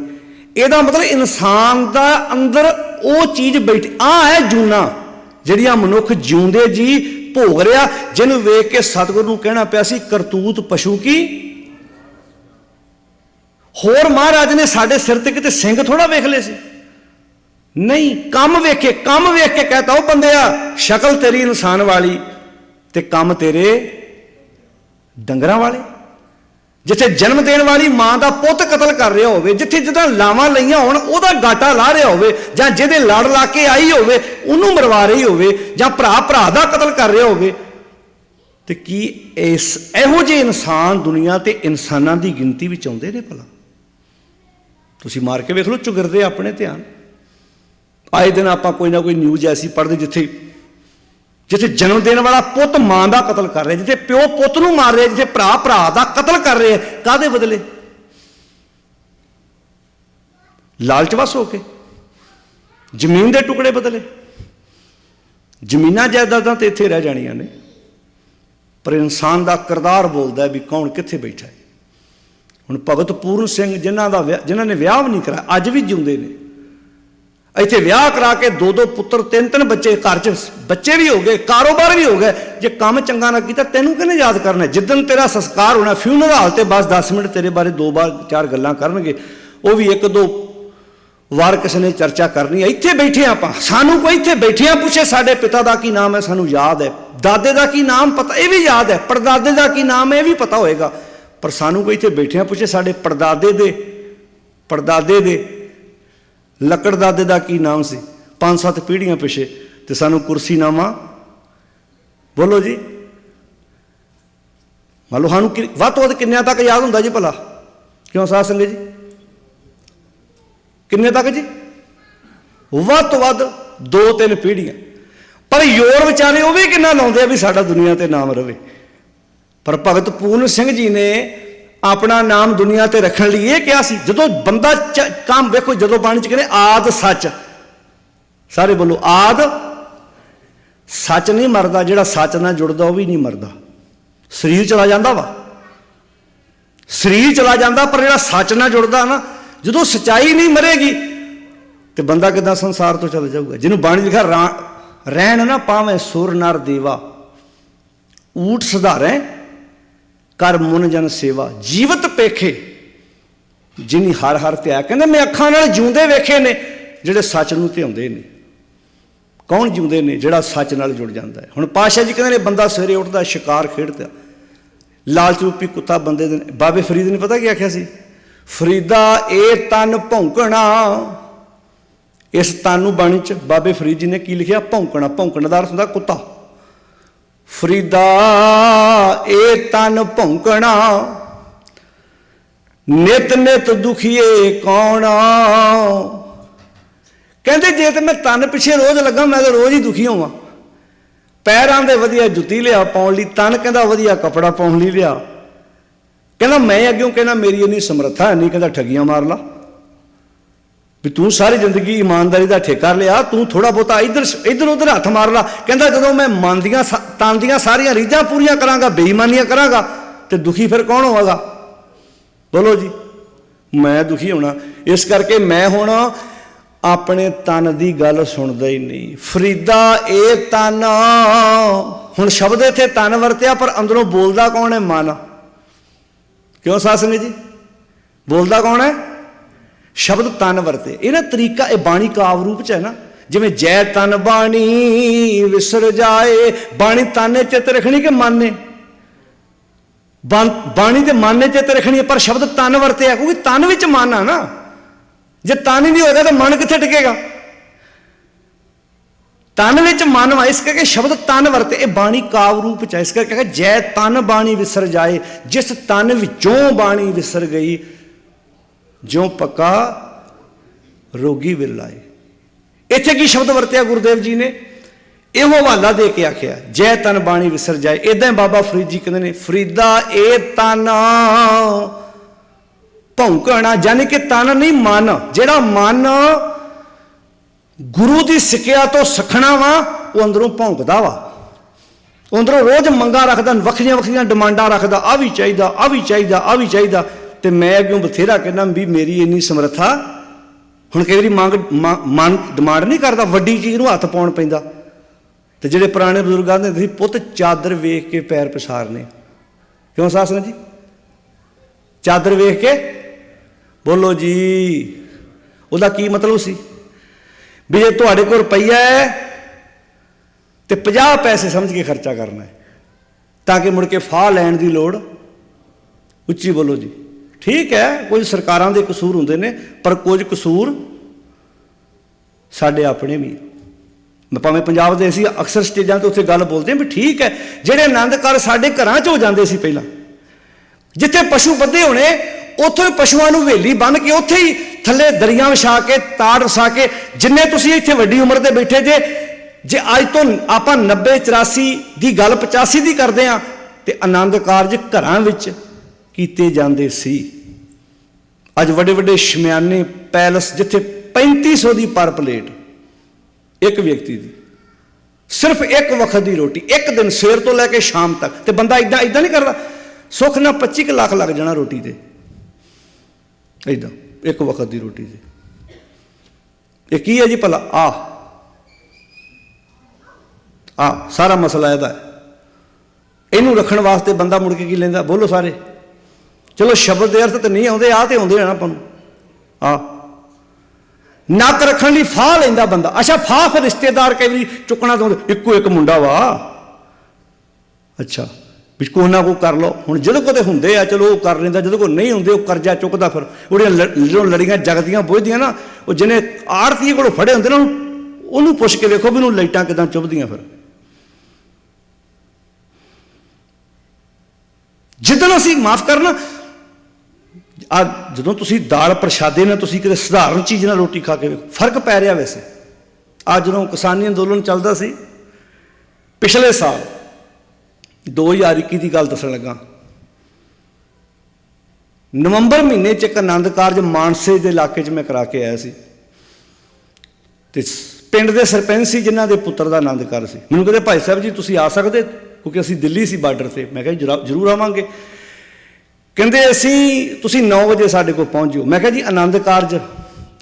ਇਹਦਾ ਮਤਲਬ ਇਨਸਾਨ ਦਾ ਅੰਦਰ ਉਹ ਚੀਜ਼ ਬੈਠੀ। ਆਹ ਹੈ ਜੂਨਾ ਜਿਹੜੀਆਂ ਮਨੁੱਖ ਜਿਉਂਦੇ ਜੀ ਭੋਗ ਰਿਹਾ, ਜਿਹਨੂੰ ਵੇਖ ਕੇ ਸਤਿਗੁਰੂ ਨੂੰ ਕਹਿਣਾ ਪਿਆ ਸੀ, ਕਰਤੂਤ ਪਸ਼ੂ ਕੀ। ਹੋਰ ਮਹਾਰਾਜ ਨੇ ਸਾਡੇ ਸਿਰ ਤੇ ਕਿਤੇ ਸਿੰਘ ਥੋੜਾ ਵੇਖ ਲਏ ਸੀ, ਨਹੀਂ, ਕੰਮ ਵੇਖ ਕੇ ਕਹਿਤਾ, ਉਹ ਬੰਦਿਆ ਸ਼ਕਲ ਤੇਰੀ ਇਨਸਾਨ ਵਾਲੀ ਤੇ ਕੰਮ ਤੇਰੇ ਡੰਗਰਾਂ ਵਾਲੇ। ਜਿੱਥੇ ਜਨਮ ਦੇਣ ਵਾਲੀ ਮਾਂ ਦਾ ਪੁੱਤ ਕਤਲ ਕਰ ਰਿਹਾ ਹੋਵੇ, ਜਿੱਥੇ ਜਿੱਦਾਂ ਲਾਵਾਂ ਲਈਆਂ ਹੋਣ ਉਹਦਾ ਗਾਟਾ ਲਾ ਰਿਹਾ ਹੋਵੇ, ਜਾਂ ਜਿਹਦੇ ਲੜ ਲਾ ਕੇ ਆਈ ਹੋਵੇ ਉਹਨੂੰ ਮਰਵਾ ਰਹੀ ਹੋਵੇ, ਜਾਂ ਭਰਾ ਦਾ ਕਤਲ ਕਰ ਰਿਹਾ ਹੋਵੇ, ਤੇ ਕੀ ਇਹੋ ਜਿਹੇ ਇਨਸਾਨ ਦੁਨੀਆ ਤੇ ਇਨਸਾਨਾਂ ਦੀ ਗਿਣਤੀ ਵਿੱਚ ਆਉਂਦੇ ਨੇ ਭਲਾ? ਤੁਸੀਂ ਮਾਰ ਕੇ ਵੇਖ ਲਓ, ਚੁਗਰਦੇ ਆਪਣੇ ਧਿਆਨ। ਆਏ ਦਿਨ ਆਪਾਂ ਕੋਈ ਨਾ ਕੋਈ ਨਿਊਜ਼ ਐਸੀ ਪੜ੍ਹਦੇ ਜਿੱਥੇ ਜਨਮ ਦੇਣ ਵਾਲਾ ਪੁੱਤ ਮਾਂ ਦਾ ਕਤਲ ਕਰ ਰਿਹਾ, ਜਿੱਥੇ ਪਿਓ ਪੁੱਤ ਨੂੰ ਮਾਰ ਰਿਹਾ, ਜਿੱਥੇ ਭਰਾ ਦਾ ਕਤਲ ਕਰ ਰਿਹਾ। ਕਾਹਦੇ ਬਦਲੇ? ਲਾਲਚ ਵਸ ਹੋ ਕੇ, ਜ਼ਮੀਨ ਦੇ ਟੁਕੜੇ ਬਦਲੇ। ਜ਼ਮੀਨਾਂ ਜਾਇਦਾਦਾਂ ਤੇ ਇੱਥੇ ਰਹਿ ਜਾਣੀਆਂ ਨੇ, ਪਰ ਇਨਸਾਨ ਦਾ ਕਿਰਦਾਰ ਬੋਲਦਾ ਵੀ ਕੌਣ ਕਿੱਥੇ ਬੈਠਾ ਹੈ। ਹੁਣ ਭਗਤ ਪੂਰਨ ਸਿੰਘ ਜਿਨ੍ਹਾਂ ਨੇ ਵਿਆਹ ਵੀ ਨਹੀਂ ਕਰਾਇਆ, ਅੱਜ ਵੀ ਜਿਉਂਦੇ ਨੇ। ਇੱਥੇ ਵਿਆਹ ਕਰਾ ਕੇ 2-2 ਪੁੱਤਰ, 3-3 ਬੱਚੇ, ਘਰ 'ਚ ਬੱਚੇ ਵੀ ਹੋ ਗਏ, ਕਾਰੋਬਾਰ ਵੀ ਹੋ ਗਏ। ਜੇ ਕੰਮ ਚੰਗਾ ਨਾ ਕੀਤਾ ਤੈਨੂੰ ਕਿਹਨੇ ਯਾਦ ਕਰਨਾ? ਜਿੱਦਣ ਤੇਰਾ ਸੰਸਕਾਰ ਹੋਣਾ, ਫਿਊਨਰਲ ਤੇ ਬਸ 10 ਮਿੰਟ ਤੇਰੇ ਬਾਰੇ 2-4 ਗੱਲਾਂ ਕਰਨਗੇ, ਉਹ ਵੀ 1-2 ਵਾਰ ਕਿਸੇ ਨੇ ਚਰਚਾ ਕਰਨੀ। ਇੱਥੇ ਬੈਠੇ ਆਪਾਂ, ਸਾਨੂੰ ਕੋਈ ਇੱਥੇ ਬੈਠਿਆਂ ਪੁੱਛੇ ਸਾਡੇ ਪਿਤਾ ਦਾ ਕੀ ਨਾਮ ਹੈ, ਸਾਨੂੰ ਯਾਦ ਹੈ। ਦਾਦੇ ਦਾ ਕੀ ਨਾਮ ਪਤਾ, ਇਹ ਵੀ ਯਾਦ ਹੈ। ਪੜਦਾਦੇ ਦਾ ਕੀ ਨਾਮ ਹੈ, ਇਹ ਵੀ ਪਤਾ ਹੋਏਗਾ। ਪਰ ਸਾਨੂੰ ਕੋਈ ਇੱਥੇ ਬੈਠਿਆਂ ਪੁੱਛੇ ਸਾਡੇ ਪੜਦਾਦੇ ਦੇ ਲੱਕੜ ਦਾਦੇ ਦਾ ਕੀ ਨਾਮ ਸੀ 5-7 ਪੀੜ੍ਹੀਆਂ ਪਿੱਛੇ, ਤੇ ਸਾਨੂੰ ਕੁਰਸੀ ਨਾਮਾ। ਬੋਲੋ ਜੀ, ਮੰਨ ਲਓ ਸਾਨੂੰ ਵੱਧ ਤੋਂ ਵੱਧ ਕਿੰਨਿਆਂ ਤੱਕ ਯਾਦ ਹੁੰਦਾ ਜੀ ਭਲਾ? ਕਿਉਂ ਸਾਧ ਸੰਗਤ ਜੀ, ਕਿੰਨੇ ਤੱਕ ਜੀ? ਵੱਧ ਤੋਂ ਵੱਧ 2-3 ਪੀੜ੍ਹੀਆਂ। ਪਰ ਯੋਰ ਵਿਚਾਰੇ ਉਹ ਵੀ ਕਿੰਨਾ ਲਾਉਂਦੇ ਆ ਵੀ ਸਾਡਾ ਦੁਨੀਆ ਤੇ ਨਾਮ ਰਵੇ। ਪਰ ਭਗਤ ਪੂਰਨ ਸਿੰਘ ਜੀ ਨੇ ਆਪਣਾ ਨਾਮ ਦੁਨੀਆ ਤੇ ਰੱਖਣ ਲਈ ਇਹ ਕਿਹਾ ਸੀ। ਜਦੋਂ ਬੰਦਾ ਕੰਮ ਵੇਖੋ, ਜਦੋਂ ਬਾਣੀ 'ਚ ਕਹਿੰਦੇ ਆਦ ਸੱਚ, ਸਾਰੇ ਬੋਲੋ ਆਦ ਸੱਚ ਨਹੀਂ ਮਰਦਾ। ਜਿਹੜਾ ਸੱਚ ਨਾਲ ਜੁੜਦਾ ਉਹ ਵੀ ਨਹੀਂ ਮਰਦਾ। ਸਰੀਰ ਚਲਾ ਜਾਂਦਾ ਵਾ, ਸਰੀਰ ਚਲਾ ਜਾਂਦਾ, ਪਰ ਜਿਹੜਾ ਸੱਚ ਨਾਲ ਜੁੜਦਾ ਨਾ, ਜਦੋਂ ਸੱਚਾਈ ਨਹੀਂ ਮਰੇਗੀ ਤੇ ਬੰਦਾ ਕਿੱਦਾਂ ਸੰਸਾਰ ਤੋਂ ਚਲਾ ਜਾਊਗਾ? ਜਿਹਨੂੰ ਬਾਣੀ ਲਿਖਿਆ, ਰਹਿਣ ਨਾ ਪਾਵੇਂ ਸੁਰ ਨਰ ਦੇਵਾ, ਊਠ ਸੁਧਾਰੇ ਕਰ ਮੁਨ ਜਨ ਸੇਵਾ, ਜੀਵਤ ਪੇਖੇ ਜਿਨੀ ਹਰ ਹਰ ਧਿਆ। ਕਹਿੰਦੇ ਮੈਂ ਅੱਖਾਂ ਨਾਲ ਜਿਉਂਦੇ ਵੇਖੇ ਨੇ ਜਿਹੜੇ ਸੱਚ ਨੂੰ ਧਿਆਉਂਦੇ ਨੇ। ਕੌਣ ਜਿਉਂਦੇ ਨੇ? ਜਿਹੜਾ ਸੱਚ ਨਾਲ ਜੁੜ ਜਾਂਦਾ ਹੈ। ਹੁਣ ਪਾਤਸ਼ਾਹ ਜੀ ਕਹਿੰਦੇ ਨੇ ਬੰਦਾ ਸਵੇਰੇ ਉੱਠਦਾ, ਸ਼ਿਕਾਰ ਖੇਡਦਾ, ਲਾਲਚ ਰੂਪੀ ਕੁੱਤਾ ਬੰਦੇ ਦੇ। ਬਾਬੇ ਫਰੀਦ ਨੇ ਪਤਾ ਕੀ ਆਖਿਆ ਸੀ? ਫਰੀਦਾ ਇਹ ਤਨ ਭੌਂਕਣਾ। ਇਸ ਤਨ ਨੂੰ ਬਾਣੀ 'ਚ ਬਾਬੇ ਫਰੀਦ ਜੀ ਨੇ ਕੀ ਲਿਖਿਆ? ਭੌਂਕਣਾ। ਭੌਂਕਣ ਦਾ ਅਰਥ ਹੁੰਦਾ ਕੁੱਤਾ। ਫਰੀਦਾ ਇਹ ਤਨ ਭੌਂਕਣਾ, ਨਿਤ ਨਿਤ ਦੁਖੀਏ ਕੌਣ। ਕਹਿੰਦੇ ਜੇ ਤੇ ਮੈਂ ਤਨ ਪਿੱਛੇ ਰੋਜ਼ ਲੱਗਾ, ਮੈਂ ਤਾਂ ਰੋਜ਼ ਹੀ ਦੁਖੀ ਹੋਵਾਂ। ਪੈਰਾਂ ਦੇ ਵਧੀਆ ਜੁੱਤੀ ਲਿਆ ਪਾਉਣ ਲਈ, ਤਨ ਕਹਿੰਦਾ ਵਧੀਆ ਕੱਪੜਾ ਪਾਉਣ ਲਈ ਲਿਆ। ਕਹਿੰਦਾ ਮੈਂ ਅੱਗਿਓਂ ਕਹਿੰਦਾ ਮੇਰੀ ਇੰਨੀ ਸਮਰੱਥਾ ਹੈ ਨਹੀਂ, ਕਹਿੰਦਾ ਠੱਗੀਆਂ ਮਾਰ ਲਾ ਵੀ ਤੂੰ ਸਾਰੀ ਜ਼ਿੰਦਗੀ ਇਮਾਨਦਾਰੀ ਦਾ ਠੇਕਾ ਲਿਆ, ਤੂੰ ਥੋੜਾ ਬਹੁਤਾ ਇੱਧਰ ਉੱਧਰ ਹੱਥ ਮਾਰ ਲਾ। ਕਹਿੰਦਾ ਜਦੋਂ ਮੈਂ ਮਨ ਦੀਆਂ ਤਨ ਦੀਆਂ ਸਾਰੀਆਂ ਰੀਝਾਂ ਪੂਰੀਆਂ ਕਰਾਂਗਾ, ਬੇਈਮਾਨੀਆਂ ਕਰਾਂਗਾ, ਤੇ ਦੁਖੀ ਫਿਰ ਕੌਣ ਹੋਵੇਗਾ? ਬੋਲੋ ਜੀ, ਮੈਂ ਦੁਖੀ ਹੋਣਾ। ਇਸ ਕਰਕੇ ਮੈਂ ਹੁਣ ਆਪਣੇ ਤਨ ਦੀ ਗੱਲ ਸੁਣਦਾ ਹੀ ਨਹੀਂ। ਫਰੀਦਾ ਇਹ ਤਨ, ਹੁਣ ਸ਼ਬਦ ਇੱਥੇ ਤਨ ਵਰਤਿਆ, ਪਰ ਅੰਦਰੋਂ ਬੋਲਦਾ ਕੌਣ ਹੈ? ਮਨ। ਕਿਉਂ ਸਾਧ ਸੰਗਤ ਜੀ, ਬੋਲਦਾ ਕੌਣ ਹੈ? शब्द तन वरते ये ना तरीका, ये बाणी काव रूप च है ना, जिमें जय तन बाणी विसर जाए, बाणी ताने चित रखनी के माने, बाणी ते माने चित रखनी है, पर शब्द तन वरते है क्योंकि तन विच मन है ना, जे तन ही नहीं होगा तो मन कित्थे टिकेगा, तन विच मन वा, इस करके शब्द तन वरते, ये बाणी काव रूप च है, इस करके जय तन बाणी विसर जाए, जिस तन विचों बाणी विसर गई, ज्यों पक्का रोगी विल आए। इत्थे की शब्द वरत्या गुरुदेव जी ने, ਇਹੋ ਹਵਾਲਾ ਦੇ ਕੇ ਆਖਿਆ ਜੈ ਤਨ ਬਾਣੀ ਵਿਸਰ ਜਾਏ। ਇਦਾਂ ਹੀ ਬਾਬਾ ਫਰੀਦ ਜੀ ਕਹਿੰਦੇ ਨੇ, ਫਰੀਦਾ ਇਹ ਤਨ ਭੌਂਕਣਾ, ਯਾਨੀ ਕਿ ਤਨ ਨਹੀਂ ਮਨ, ਜਿਹੜਾ ਮਨ ਗੁਰੂ ਦੀ ਸਿੱਖਿਆ ਤੋਂ ਸਿੱਖਣਾ ਵਾ ਉਹ ਅੰਦਰੋਂ ਭੌਂਕਦਾ ਵਾ, ਉਹ ਅੰਦਰੋਂ ਰੋਜ਼ ਮੰਗਾਂ ਰੱਖਦਾ, ਵੱਖਰੀਆਂ ਵੱਖਰੀਆਂ ਡਿਮਾਂਡਾਂ ਰੱਖਦਾ, ਆ ਵੀ ਚਾਹੀਦਾ, ਆ ਵੀ ਚਾਹੀਦਾ, ਆ ਵੀ ਚਾਹੀਦਾ। ਤੇ ਮੈਂ ਅੱਗੋਂ ਬਥੇਰਾ ਕਹਿੰਦਾ ਵੀ ਮੇਰੀ ਇੰਨੀ ਸਮਰੱਥਾ, ਹੁਣ ਕਈ ਵਾਰੀ ਮਨ ਡਿਮਾਂਡ ਨਹੀਂ ਕਰਦਾ, ਵੱਡੀ ਚੀਜ਼ ਨੂੰ ਹੱਥ ਪਾਉਣ ਪੈਂਦਾ। ਤੇ ਜਿਹੜੇ ਪੁਰਾਣੇ ਬਜ਼ੁਰਗ ਆਖਦੇ ਸੀ ਪੁੱਤ ਚਾਦਰ ਵੇਖ ਕੇ ਪੈਰ ਪਸਾਰਨੇ, ਕਿਉਂ ਸਾਧ ਸੰਗਤ ਜੀ? ਚਾਦਰ ਵੇਖ ਕੇ ਬੋਲੋ ਜੀ, ਉਹਦਾ ਕੀ ਮਤਲਬ ਸੀ ਵੀ ਜੇ ਤੁਹਾਡੇ ਕੋਲ ਰੁਪਈਆ ਹੈ ਤੇ 50 ਪੈਸੇ ਸਮਝ ਕੇ ਖਰਚਾ ਕਰਨਾ ਹੈ ਤਾਂ ਕਿ ਮੁੜ ਕੇ ਫਾਹ ਲੈਣ ਦੀ ਲੋੜ। ਉੱਚੀ ਬੋਲੋ ਜੀ। ਠੀਕ ਹੈ, ਕੁਝ ਸਰਕਾਰਾਂ ਦੇ ਕਸੂਰ ਹੁੰਦੇ ਨੇ, ਪਰ ਕੁਝ ਕਸੂਰ ਸਾਡੇ ਆਪਣੇ ਵੀ। ਭਾਵੇਂ ਪੰਜਾਬ ਦੇ ਅਸੀਂ ਅਕਸਰ ਸਟੇਜਾਂ 'ਤੇ ਉੱਥੇ ਗੱਲ ਬੋਲਦੇ ਹਾਂ ਵੀ ਠੀਕ ਹੈ, ਜਿਹੜੇ ਆਨੰਦ ਕਾਰਜ ਸਾਡੇ ਘਰਾਂ 'ਚ ਹੋ ਜਾਂਦੇ ਸੀ ਪਹਿਲਾਂ, ਜਿੱਥੇ ਪਸ਼ੂ ਬੱਧੇ ਹੋਣੇ ਉੱਥੋਂ ਹੀ ਪਸ਼ੂਆਂ ਨੂੰ ਹਵੇਲੀ ਬੰਨ੍ਹ ਕੇ ਉੱਥੇ ਹੀ ਥੱਲੇ ਦਰੀਆਂ ਵਿਛਾ ਕੇ, ਤਾੜ ਵਸਾ ਕੇ, ਜਿੰਨੇ ਤੁਸੀਂ ਇੱਥੇ ਵੱਡੀ ਉਮਰ ਦੇ ਬੈਠੇ ਜੇ ਅੱਜ ਤੋਂ ਆਪਾਂ 90-84 ਦੀ ਗੱਲ 85 ਦੀ ਕਰਦੇ ਹਾਂ, ਤੇ ਆਨੰਦ ਕਾਰਜ ਘਰਾਂ ਵਿੱਚ ਕੀਤੇ ਜਾਂਦੇ ਸੀ। ਅੱਜ ਵੱਡੇ ਵੱਡੇ ਸ਼ਮਿਆਨੇ, ਪੈਲਸ, ਜਿੱਥੇ 3500 ਦੀ ਪਰ ਪਲੇਟ ਇੱਕ ਵਿਅਕਤੀ ਦੀ, ਸਿਰਫ ਇੱਕ ਵਕਤ ਦੀ ਰੋਟੀ, ਇੱਕ ਦਿਨ ਸਵੇਰ ਤੋਂ ਲੈ ਕੇ ਸ਼ਾਮ ਤੱਕ। ਤੇ ਬੰਦਾ ਇਦਾਂ ਨਹੀਂ ਕਰਦਾ, ਸੁੱਖ ਨਾਲ 25 ਲੱਖ ਲੱਗ ਜਾਣਾ ਰੋਟੀ ਤੇ, ਇਦਾਂ ਇੱਕ ਵਕਤ ਦੀ ਰੋਟੀ ਤੇ। ਇਹ ਕੀ ਹੈ ਜੀ ਭਲਾ? ਆ ਸਾਰਾ ਮਸਲਾ ਇਹਦਾ ਹੈ। ਇਹਨੂੰ ਰੱਖਣ ਵਾਸਤੇ ਬੰਦਾ ਮੁੜ ਕੇ ਕੀ ਲੈਂਦਾ? ਬੋਲੋ ਸਾਰੇ। ਚਲੋ ਸ਼ਬਦ ਦੇ ਅਰਥ ਤਾਂ ਨਹੀਂ ਆਉਂਦੇ, ਤੇ ਆਉਂਦੇ ਆ ਨਾ ਆਪਾਂ ਨੂੰ। ਨੱਕ ਰੱਖਣ ਲਈ ਫਾਹ ਲੈਂਦਾ ਬੰਦਾ। ਅੱਛਾ, ਫਾਹ ਫਿਰ ਰਿਸ਼ਤੇਦਾਰ ਕਈ ਵਾਰੀ ਚੁੱਕਣਾ ਤਾਂ ਇੱਕੋ ਇੱਕ ਮੁੰਡਾ ਵਾ, ਅੱਛਾ ਵੀ ਕੋਈ ਨਾ ਕੋਈ ਕਰ ਲਓ। ਹੁਣ ਜਦੋਂ ਕਦੇ ਹੁੰਦੇ ਆ ਚਲੋ ਉਹ ਕਰ ਲੈਂਦਾ, ਜਦੋਂ ਕੋਈ ਨਹੀਂ ਹੁੰਦੇ ਉਹ ਕਰਜ਼ਾ ਚੁੱਕਦਾ। ਫਿਰ ਉਹਦੀਆਂ ਜਦੋਂ ਲੜੀਆਂ ਜਗਦੀਆਂ ਬੁੱਝਦੀਆਂ ਨਾ, ਉਹ ਜਿਹਨੇ ਆੜਤੀਏ ਕੋਲੋਂ ਫੜੇ ਹੁੰਦੇ ਨਾ, ਉਹਨੂੰ ਪੁੱਛ ਕੇ ਵੇਖੋ ਵੀ ਉਹਨੂੰ ਲਾਈਟਾਂ ਕਿੱਦਾਂ ਚੁੱਭਦੀਆਂ। ਫਿਰ ਜਿੱਦਣ ਅਸੀਂ ਮਾਫ਼ ਕਰਨਾ, ਜਦੋਂ ਤੁਸੀਂ ਦਾਲ ਪ੍ਰਸ਼ਾਦੇ ਨਾਲ, ਤੁਸੀਂ ਕਿਤੇ ਸਧਾਰਨ ਚੀਜ਼ ਨਾਲ ਰੋਟੀ ਖਾ ਕੇ ਵੇਖੋ, ਫਰਕ ਪੈ ਰਿਹਾ। ਵੈਸੇ ਅੱਜ ਜਦੋਂ ਕਿਸਾਨੀ ਅੰਦੋਲਨ ਚੱਲਦਾ ਸੀ ਪਿਛਲੇ ਸਾਲ 2021 ਦੀ ਗੱਲ ਦੱਸਣ ਲੱਗਾ, ਨਵੰਬਰ ਮਹੀਨੇ 'ਚ ਇੱਕ ਆਨੰਦ ਕਾਰਜ ਮਾਨਸੇ ਦੇ ਇਲਾਕੇ 'ਚ ਮੈਂ ਕਰਾ ਕੇ ਆਇਆ ਸੀ, ਤੇ ਪਿੰਡ ਦੇ ਸਰਪੰਚ ਸੀ ਜਿਨ੍ਹਾਂ ਦੇ ਪੁੱਤਰ ਦਾ ਆਨੰਦ ਕਾਰਜ ਸੀ। ਮੈਨੂੰ ਕਹਿੰਦੇ ਭਾਈ ਸਾਹਿਬ ਜੀ ਤੁਸੀਂ ਆ ਸਕਦੇ, ਕਿਉਂਕਿ ਅਸੀਂ ਦਿੱਲੀ ਸੀ ਬਾਰਡਰ 'ਤੇ। ਮੈਂ ਕਿਹਾ ਜ਼ਰੂਰ ਆਵਾਂਗੇ। ਕਹਿੰਦੇ ਤੁਸੀਂ 9 ਵਜੇ ਸਾਡੇ ਕੋਲ ਪਹੁੰਚ ਜਾਓ। ਮੈਂ ਕਿਹਾ ਜੀ ਆਨੰਦ ਕਾਰਜ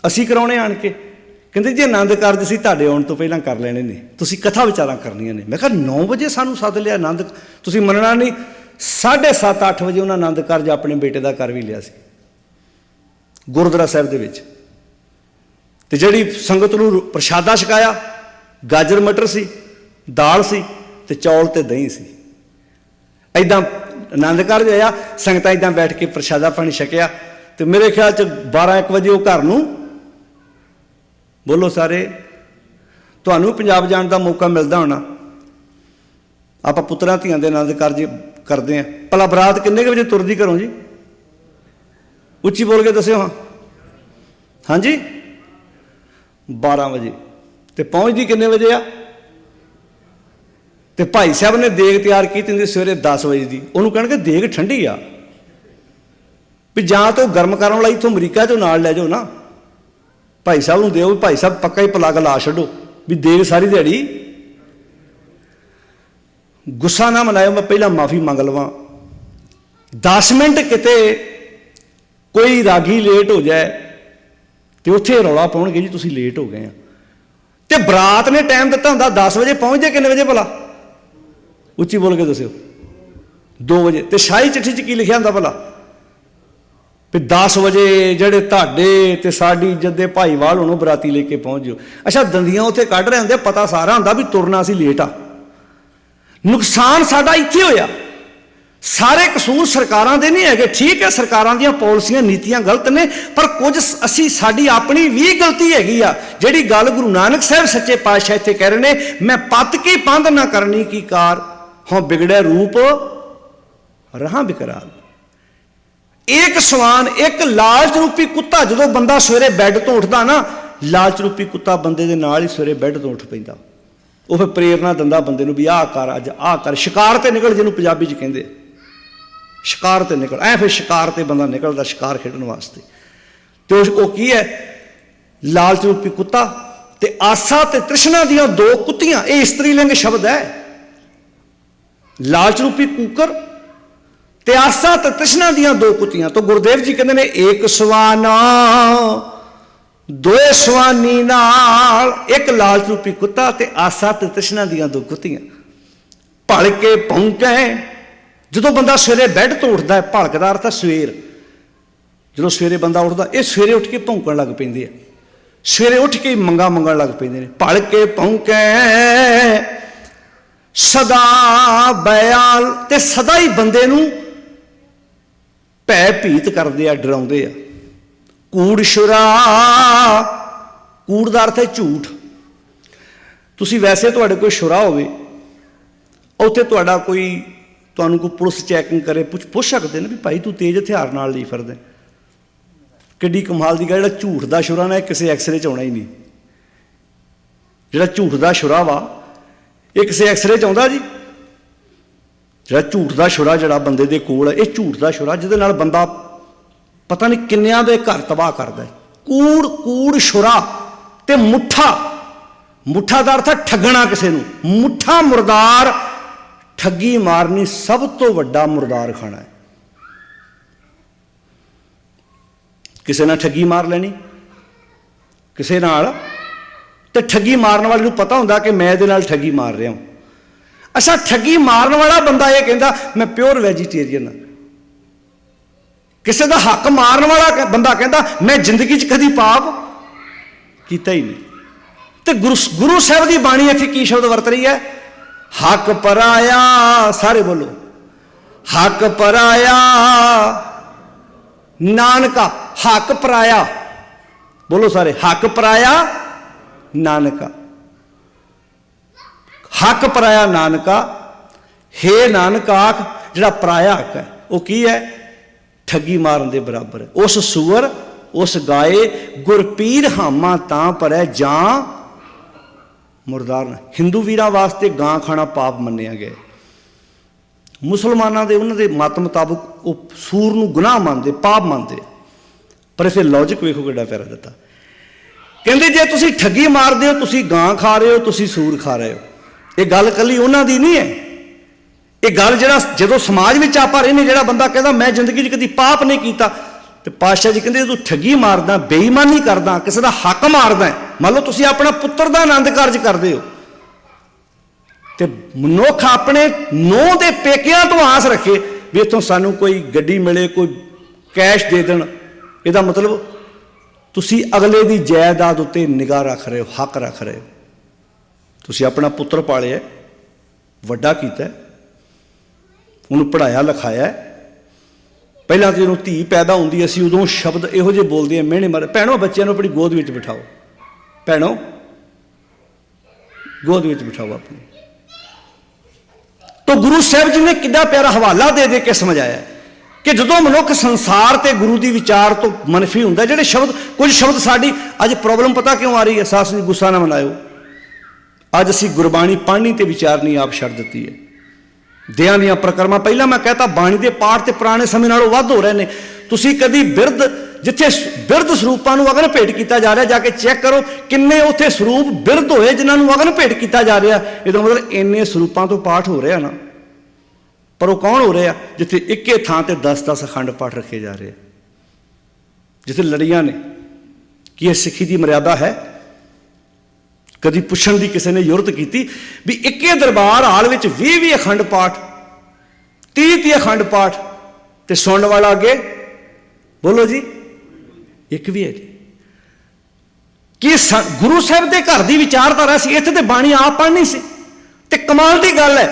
ਅਸੀਂ ਕਰਾਉਣੇ ਆਣ ਕੇ? ਕਹਿੰਦੇ ਜੀ ਆਨੰਦ ਕਾਰਜ ਅਸੀਂ ਤੁਹਾਡੇ ਆਉਣ ਤੋਂ ਪਹਿਲਾਂ ਕਰ ਲੈਣੇ ਨੇ, ਤੁਸੀਂ ਕਥਾ ਵਿਚਾਰਾਂ ਕਰਨੀਆਂ ਨੇ। ਮੈਂ ਕਿਹਾ 9 ਵਜੇ ਸਾਨੂੰ ਸੱਦ ਲਿਆ ਆਨੰਦ? ਤੁਸੀਂ ਮੰਨਣਾ ਨਹੀਂ, 7:30-8 ਵਜੇ ਉਹਨਾਂ ਆਨੰਦ ਕਾਰਜ ਆਪਣੇ ਬੇਟੇ ਦਾ ਕਰ ਵੀ ਲਿਆ ਸੀ ਗੁਰਦੁਆਰਾ ਸਾਹਿਬ ਦੇ ਵਿੱਚ। ਤੇ ਜਿਹੜੀ ਸੰਗਤ ਨੂੰ ਪ੍ਰਸ਼ਾਦਾ ਛਕਾਇਆ, ਗਾਜਰ ਮਟਰ ਸੀ, ਦਾਲ ਸੀ, ਤੇ ਚੌਲ ਤੇ ਦਹੀਂ ਸੀ। ਐਦਾਂ ਆਨੰਦ ਕਾਰਜ ਹੋਇਆ, ਸੰਗਤਾਂ ਇੱਦਾਂ ਬੈਠ ਕੇ ਪ੍ਰਸ਼ਾਦਾ ਪਾਣੀ ਛਕਿਆ। ਤੇ ਮੇਰੇ ਖਿਆਲ 'ਚ 12-1 ਵਜੇ ਉਹ ਘਰ ਨੂੰ, ਬੋਲੋ ਸਾਰੇ, ਤੁਹਾਨੂੰ ਪੰਜਾਬ ਜਾਣ ਦਾ ਮੌਕਾ ਮਿਲਦਾ ਹੋਣਾ। ਆਪਾਂ ਪੁੱਤਰਾਂ ਧੀਆਂ ਦੇ ਆਨੰਦ ਕਾਰਜ ਕਰਦੇ ਹਾਂ। ਭਲਾ ਬਰਾਤ ਕਿੰਨੇ ਕੁ ਵਜੇ ਤੁਰਦੀ ਘਰੋਂ ਜੀ? ਉੱਚੀ ਬੋਲ ਕੇ ਦੱਸਿਓ। ਹਾਂਜੀ 12 ਵਜੇ। ਤੇ ਪਹੁੰਚਦੀ ਕਿੰਨੇ ਵਜੇ ਆ? ਤੇ ਭਾਈ ਸਾਹਿਬ ਨੇ ਦੇਗ ਤਿਆਰ ਕੀਤੀ ਹੁੰਦੀ ਸਵੇਰੇ 10 ਵਜੇ ਦੀ। ਉਹਨੂੰ ਕਹਿਣਗੇ ਦੇਗ ਠੰਡੀ ਆ, ਵੀ ਜਾਂ ਤਾਂ ਗਰਮ ਕਰਨ ਵਾਲਾ ਇੱਥੋਂ ਅਮਰੀਕਾ 'ਚੋਂ ਨਾਲ ਲੈ ਜਾਓ ਨਾ, ਭਾਈ ਸਾਹਿਬ ਨੂੰ ਦਿਓ ਵੀ ਭਾਈ ਸਾਹਿਬ ਪੱਕਾ ਹੀ ਪਲੱਗ ਲਾ ਛੱਡੋ ਵੀ ਦੇਗ ਸਾਰੀ ਦਿਹਾੜੀ। ਗੁੱਸਾ ਨਾ ਮਨਾਇਓ, ਮੈਂ ਪਹਿਲਾਂ ਮਾਫੀ ਮੰਗ ਲਵਾਂ। 10 ਮਿੰਟ ਕਿਤੇ ਕੋਈ ਰਾਗੀ ਲੇਟ ਹੋ ਜਾਏ ਤੇ ਉੱਥੇ ਰੌਲਾ ਪਾਉਣਗੇ ਜੀ ਤੁਸੀਂ ਲੇਟ ਹੋ ਗਏ ਆ। ਤੇ ਬਰਾਤ ਨੇ ਟਾਈਮ ਦਿੱਤਾ ਹੁੰਦਾ 10 ਵਜੇ, ਪਹੁੰਚਦੇ ਕਿੰਨੇ ਵਜੇ ਭਲਾ? ਉੱਚੀ ਬੋਲ ਕੇ ਦੱਸਿਓ। 2 ਵਜੇ। ਤੇ ਸ਼ਾਹੀ ਚਿੱਠੀ 'ਚ ਕੀ ਲਿਖਿਆ ਹੁੰਦਾ ਭਲਾ? भी 10 ਵਜੇ ਜਿਹੜੇ ਤੁਹਾਡੇ ਤੇ ਸਾਡੀ ਇੱਜ਼ਤ ਦੇ ਭਾਈਵਾਲ ਉਹਨੂੰ ਬਰਾਤੀ ਲੈ ਕੇ ਪਹੁੰਚ ਜਾਓ। ਅੱਛਾ ਦੰਦੀਆਂ ਉੱਥੇ ਕੱਢ ਰਹੇ ਹੁੰਦੇ, ਪਤਾ ਸਾਰਾ ਹੁੰਦਾ ਵੀ ਤੁਰਨਾ ਸੀ ਲੇਟ ਆ। ਨੁਕਸਾਨ ਸਾਡਾ ਇੱਥੇ ਹੋਇਆ। ਸਾਰੇ ਕਸੂਰ ਸਰਕਾਰਾਂ ਦੇ ਨਹੀਂ ਹੈਗੇ, ਠੀਕ ਹੈ ਸਰਕਾਰਾਂ ਦੀਆਂ ਪਾਲਿਸੀਆਂ ਨੀਤੀਆਂ ਗਲਤ ਨੇ, ਪਰ ਕੁਝ ਅਸੀਂ ਸਾਡੀ ਆਪਣੀ ਵੀ ਗਲਤੀ ਹੈਗੀ ਆ। ਜਿਹੜੀ ਗੱਲ ਗੁਰੂ ਨਾਨਕ ਸਾਹਿਬ ਸੱਚੇ ਪਾਤਸ਼ਾਹ ਇੱਥੇ ਕਹਿ ਰਹੇ ਨੇ, ਮੈਂ ਪੱਤ ਕੀ ਪੰਧ ਨਾ ਕਰਨੀ ਕੀ ਕਾਰ, ਹੋਂ ਬਿਗੜਿਆ ਰੂਪ ਰਹਾਂ ਬਿਕਰਾਰ। ਇੱਕ ਸਵਾਨ, ਇੱਕ ਲਾਲਚ ਰੂਪੀ ਕੁੱਤਾ, ਜਦੋਂ ਬੰਦਾ ਸਵੇਰੇ ਬੈੱਡ ਤੋਂ ਉੱਠਦਾ ਨਾ, ਲਾਲਚ ਰੂਪੀ ਕੁੱਤਾ ਬੰਦੇ ਦੇ ਨਾਲ ਹੀ ਸਵੇਰੇ ਬੈੱਡ ਤੋਂ ਉੱਠ ਪੈਂਦਾ। ਉਹ ਫਿਰ ਪ੍ਰੇਰਨਾ ਦਿੰਦਾ ਬੰਦੇ ਨੂੰ ਵੀ ਆਹ ਕਰ, ਅੱਜ ਆਹ ਕਰ, ਸ਼ਿਕਾਰ ਤੇ ਨਿਕਲ, ਜਿਹਨੂੰ ਪੰਜਾਬੀ 'ਚ ਕਹਿੰਦੇ ਸ਼ਿਕਾਰ ਤੇ ਨਿਕਲ। ਐ ਫਿਰ ਸ਼ਿਕਾਰ ਤੇ ਬੰਦਾ ਨਿਕਲਦਾ ਸ਼ਿਕਾਰ ਖੇਡਣ ਵਾਸਤੇ। ਤੇ ਉਹ ਕੀ ਹੈ, ਲਾਲਚ ਰੂਪੀ ਕੁੱਤਾ ਤੇ ਆਸਾ ਤੇ ਤ੍ਰਿਸ਼ਨਾ ਦੀਆਂ ਦੋ ਕੁੱਤੀਆਂ। ਇਹ ਇਸਤਰੀ ਲਿੰਗ ਸ਼ਬਦ ਹੈ। ਲਾਲਚ ਰੂਪੀ ਕੂਕਰ ਤੇ ਆਸਾ ਤੇ ਤ੍ਰਿਸ਼ਨਾ ਦੀਆਂ ਦੋ ਕੁੱਤੀਆਂ। ਤਾਂ ਗੁਰਦੇਵ ਜੀ ਕਹਿੰਦੇ ਨੇ, ਇੱਕ ਸਵਾਨਾ ਦੋਏ ਸਵਾਨੀ ਨਾਲ, ਇੱਕ ਲਾਲਚ ਰੂਪੀ ਕੁੱਤਾ ਤੇ ਆਸਾ ਤੇ ਤ੍ਰਿਸ਼ਨਾ ਦੀਆਂ ਦੋ ਕੁੱਤੀਆਂ। ਭਲ ਕੇ ਭੌਂਕੇ, ਜਦੋਂ ਬੰਦਾ ਸਵੇਰੇ ਬੈੱਡ ਤੋਂ ਉੱਠਦਾ ਹੈ, ਭਲਕ ਦਾ ਅਰਥ ਹੈ ਸਵੇਰ। ਜਦੋਂ ਸਵੇਰੇ ਬੰਦਾ ਉੱਠਦਾ, ਇਹ ਸਵੇਰੇ ਉੱਠ ਕੇ ਭੌਂਕਣ ਲੱਗ ਪੈਂਦੇ ਆ, ਸਵੇਰੇ ਉੱਠ ਕੇ ਮੰਗਾ ਮੰਗਣ ਲੱਗ ਪੈਂਦੇ ਨੇ। ਭਲ ਕੇ ਭੌਂਕੇ ਸਦਾ ਬਿਆਲ, ਤੇ ਸਦਾ ਹੀ ਬੰਦੇ ਨੂੰ ਭੈ ਭੀਤ ਕਰਦੇ ਆ, ਡਰਾਉਂਦੇ ਆ। ਕੂੜ ਸ਼ੁਰਾ, ਕੂੜ ਦਾ ਅਰਥ ਹੈ ਝੂਠ। ਤੁਸੀਂ ਵੈਸੇ ਤੁਹਾਡੇ ਕੋਈ ਸ਼ੁਰਾ ਹੋਵੇ, ਉੱਥੇ ਤੁਹਾਡਾ ਤੁਹਾਨੂੰ ਕੋਈ ਪੁਲਿਸ ਚੈਕਿੰਗ ਕਰੇ, ਪੁੱਛ ਸਕਦੇ ਨੇ ਵੀ ਭਾਈ ਤੂੰ ਤੇਜ਼ ਹਥਿਆਰ ਨਾਲ ਲਈ ਫਿਰਦੇ। ਕਿੱਡੀ ਕਮਾਲ ਦੀ ਗੱਲ। ਜਿਹੜਾ ਝੂਠ ਦਾ ਸ਼ੁਰਾ ਨਾ, ਇਹ ਕਿਸੇ ਐਕਸਰੇ 'ਚ ਆਉਣਾ ਹੀ ਨਹੀਂ। ਜਿਹੜਾ ਝੂਠ ਦਾ ਸ਼ੁਰਾ ਵਾ, ਇਹ ਕਿਸੇ ਐਕਸਰੇ 'ਚ ਆਉਂਦਾ ਜੀ। ਜਿਹੜਾ ਝੂਠ ਦਾ ਸ਼ੁਰਾ ਜਿਹੜਾ ਬੰਦੇ ਦੇ ਕੋਲ ਹੈ, ਇਹ ਝੂਠ ਦਾ ਸ਼ੁਰਾ ਜਿਹਦੇ ਨਾਲ ਬੰਦਾ ਪਤਾ ਨਹੀਂ ਕਿੰਨਿਆਂ ਦੇ ਘਰ ਤਬਾਹ ਕਰਦਾ ਹੈ। ਕੂੜ, ਕੂੜ ਸ਼ੁਰਾ ਤੇ ਮੁੱਠਾ। ਮੁੱਠਾ ਦਾ ਅਰਥ ਹੈ ਠੱਗਣਾ ਕਿਸੇ ਨੂੰ। ਮੁੱਠਾ ਮੁਰਦਾਰ, ਠੱਗੀ ਮਾਰਨੀ ਸਭ ਤੋਂ ਵੱਡਾ ਮੁਰਦਾਰ ਖਾਣਾ ਹੈ। ਕਿਸੇ ਨਾਲ ਠੱਗੀ ਮਾਰ ਲੈਣੀ, ਕਿਸੇ ਨਾਲ, ਤੇ ਠੱਗੀ ਮਾਰਨ ਵਾਲੇ ਨੂੰ ਪਤਾ ਹੁੰਦਾ ਕਿ ਮੈਂ ਇਹਦੇ ਨਾਲ ਠੱਗੀ ਮਾਰ ਰਿਹਾ ਹਾਂ। ਅੱਛਾ ਠੱਗੀ ਮਾਰਨ ਵਾਲਾ ਬੰਦਾ ਇਹ ਕਹਿੰਦਾ ਮੈਂ ਪਿਓਰ ਵੈਜੀਟੇਰੀਅਨ ਹਾਂ। ਕਿਸੇ ਦਾ ਹੱਕ ਮਾਰਨ ਵਾਲਾ ਬੰਦਾ ਕਹਿੰਦਾ ਮੈਂ ਜ਼ਿੰਦਗੀ 'ਚ ਕਦੀ ਪਾਪ ਕੀਤਾ ਹੀ ਨਹੀਂ। ਤੇ ਗੁਰੂ ਸਾਹਿਬ ਦੀ ਬਾਣੀ ਇੱਥੇ ਕੀ ਸ਼ਬਦ ਵਰਤ ਰਹੀ ਹੈ? ਹੱਕ ਪਰਾਇਆ। ਸਾਰੇ ਬੋਲੋ, ਹੱਕ ਪਰਾਇਆ ਨਾਨਕਾ। ਹੱਕ ਪਰਾਇਆ ਬੋਲੋ ਸਾਰੇ, ਹੱਕ ਪਰਾਇਆ ਨਾਨਕਾ। ਹੱਕ ਪਰਾਇਆ ਨਾਨਕਾ। ਹੇ ਨਾਨਕ ਆਖ, ਜਿਹੜਾ ਪਰਾਇਆ ਹੱਕ ਹੈ ਉਹ ਕੀ ਹੈ? ਠੱਗੀ ਮਾਰਨ ਦੇ ਬਰਾਬਰ ਹੈ। ਉਸ ਸੂਰ ਉਸ ਗਾਏ ਗੁਰਪੀਰ ਹਾਮਾ ਤਾਂ ਪਰੈ ਜਾਂ ਮੁਰਦਾਰ ਨਾ। ਹਿੰਦੂ ਵੀਰਾਂ ਵਾਸਤੇ ਗਾਂ ਖਾਣਾ ਪਾਪ ਮੰਨਿਆ ਗਿਆ। ਮੁਸਲਮਾਨਾਂ ਦੇ ਉਹਨਾਂ ਦੇ ਮਤ ਮੁਤਾਬਕ ਉਹ ਸੂਰ ਨੂੰ ਗੁਨਾਹ ਮੰਨਦੇ, ਪਾਪ ਮੰਨਦੇ। ਪਰ ਇਸੇ ਲੌਜਿਕ ਵੇਖੋ ਕਿੱਡਾ ਪਿਆਰਾ ਦਿੱਤਾ। ਕਹਿੰਦੇ ਜੇ ਤੁਸੀਂ ਠੱਗੀ ਮਾਰਦੇ ਹੋ, ਤੁਸੀਂ ਗਾਂ ਖਾ ਰਹੇ ਹੋ, ਤੁਸੀਂ ਸੂਰ ਖਾ ਰਹੇ ਹੋ। ਇਹ ਗੱਲ ਇਕੱਲੀ ਉਹਨਾਂ ਦੀ ਨਹੀਂ ਹੈ। ਇਹ ਗੱਲ ਜਿਹੜਾ ਜਦੋਂ ਸਮਾਜ ਵਿੱਚ ਆਪਾਂ ਰਹਿੰਦੇ, ਜਿਹੜਾ ਬੰਦਾ ਕਹਿੰਦਾ ਮੈਂ ਜ਼ਿੰਦਗੀ 'ਚ ਕਦੀ ਪਾਪ ਨਹੀਂ ਕੀਤਾ, ਤੇ ਪਾਤਸ਼ਾਹ ਜੀ ਕਹਿੰਦੇ ਤੂੰ ਠੱਗੀ ਮਾਰਦਾ, ਬੇਈਮਾਨੀ ਕਰਦਾ, ਕਿਸੇ ਦਾ ਹੱਕ ਮਾਰਦਾ। ਮੰਨ ਲਓ ਤੁਸੀਂ ਆਪਣਾ ਪੁੱਤਰ ਦਾ ਆਨੰਦ ਕਾਰਜ ਕਰਦੇ ਹੋ, ਤੇ ਮਨੁੱਖ ਆਪਣੇ ਨੂੰਹ ਦੇ ਪੇਕਿਆਂ ਤੋਂ ਆਸ ਰੱਖੇ ਵੀ ਇੱਥੋਂ ਸਾਨੂੰ ਕੋਈ ਗੱਡੀ ਮਿਲੇ, ਕੋਈ ਕੈਸ਼ ਦੇ ਦੇਣ। ਇਹਦਾ ਮਤਲਬ ਤੁਸੀਂ ਅਗਲੇ ਦੀ ਜਾਇਦਾਦ ਉੱਤੇ ਨਿਗਾਹ ਰੱਖ ਰਹੇ ਹੋ, ਹੱਕ ਰੱਖ ਰਹੇ ਹੋ। ਤੁਸੀਂ ਆਪਣਾ ਪੁੱਤਰ ਪਾਲਿਆ, ਵੱਡਾ ਕੀਤਾ, ਉਹਨੂੰ ਪੜ੍ਹਾਇਆ ਲਿਖਾਇਆ। ਪਹਿਲਾਂ ਤਾਂ ਜਦੋਂ ਧੀ ਪੈਦਾ ਹੁੰਦੀ ਅਸੀਂ ਉਦੋਂ ਸ਼ਬਦ ਇਹੋ ਜਿਹੇ ਬੋਲਦੇ ਹਾਂ, ਮਿਹਣੇ ਮਾਰੇ। ਭੈਣੋ ਬੱਚਿਆਂ ਨੂੰ ਆਪਣੀ ਗੋਦ ਵਿੱਚ ਬਿਠਾਓ, ਭੈਣੋ ਗੋਦ ਵਿੱਚ ਬਿਠਾਓ ਆਪਣੀ। ਤਾਂ ਗੁਰੂ ਸਾਹਿਬ ਜੀ ਨੇ ਕਿੰਨਾ ਪਿਆਰਾ ਹਵਾਲਾ ਦੇ ਦੇ ਕੇ ਸਮਝਾਇਆ ਕਿ ਜਦੋਂ ਮਨੁੱਖ ਸੰਸਾਰ ਤੇ ਗੁਰੂ ਦੀ ਵਿਚਾਰ ਤੋਂ ਮਨਫੀ ਹੁੰਦਾ, ਜਿਹੜੇ ਸ਼ਬਦ, ਕੁਝ ਸ਼ਬਦ ਸਾਡੀ ਅੱਜ ਪ੍ਰੋਬਲਮ ਪਤਾ ਕਿਉਂ ਆ ਰਹੀ ਹੈ? ਸਾਸ ਜੀ ਗੁੱਸਾ ਨਾ ਮਨਾਇਓ। ਅੱਜ ਅਸੀਂ ਗੁਰਬਾਣੀ ਪੜ੍ਹਨੀ ਤੇ ਵਿਚਾਰਨੀ ਆਪ ਛੱਡ ਦਿੱਤੀ ਹੈ। ਦਿਆਂ ਦੀਆਂ ਪ੍ਰਕਰਮਾਂ, ਪਹਿਲਾਂ ਮੈਂ ਕਹਤਾ ਬਾਣੀ ਦੇ ਪਾਠ ਤੇ ਪੁਰਾਣੇ ਸਮੇਂ ਨਾਲੋਂ ਵੱਧ ਹੋ ਰਹੇ ਨੇ। ਤੁਸੀਂ ਕਦੀ ਬਿਰਧ, ਜਿੱਥੇ ਬਿਰਧ ਸਰੂਪਾਂ ਨੂੰ ਅਗਨ ਭੇਟ ਕੀਤਾ ਜਾ ਰਿਹਾ, ਜਾ ਕੇ ਚੈੱਕ ਕਰੋ ਕਿੰਨੇ ਉੱਥੇ ਸਰੂਪ ਬਿਰਧ ਹੋਏ ਜਿਨ੍ਹਾਂ ਨੂੰ ਅਗਨ ਭੇਟ ਕੀਤਾ ਜਾ ਰਿਹਾ। ਇਹਦਾ ਮਤਲਬ ਇੰਨੇ ਸਰੂਪਾਂ ਤੋਂ ਪਾਠ ਹੋ ਰਿਹਾ ਨਾ। ਪਰ ਉਹ ਕੌਣ ਹੋ ਰਿਹਾ? ਜਿੱਥੇ ਇੱਕੇ ਥਾਂ ਤੇ 10-10 ਅਖੰਡ ਪਾਠ ਰੱਖੇ ਜਾ ਰਹੇ, ਜਿੱਥੇ ਲੜੀਆਂ ਨੇ। ਕੀ ਇਹ ਸਿੱਖੀ ਦੀ ਮਰਿਆਦਾ ਹੈ? ਕਦੀ ਪੁੱਛਣ ਦੀ ਕਿਸੇ ਨੇ ਜ਼ਰੂਰਤ ਕੀਤੀ ਵੀ ਇੱਕੇ ਦਰਬਾਰ ਹਾਲ ਵਿੱਚ 20-20 ਅਖੰਡ ਪਾਠ, 30-30 ਅਖੰਡ ਪਾਠ, ਤੇ ਸੁਣਨ ਵਾਲਾ ਅੱਗੇ बोलो जी, एक भी है जी कि गुरु साहब के घर की विचारधारा सी। इत्थे ते बाणी आप पढ़नी सी ते कमाल की गल है,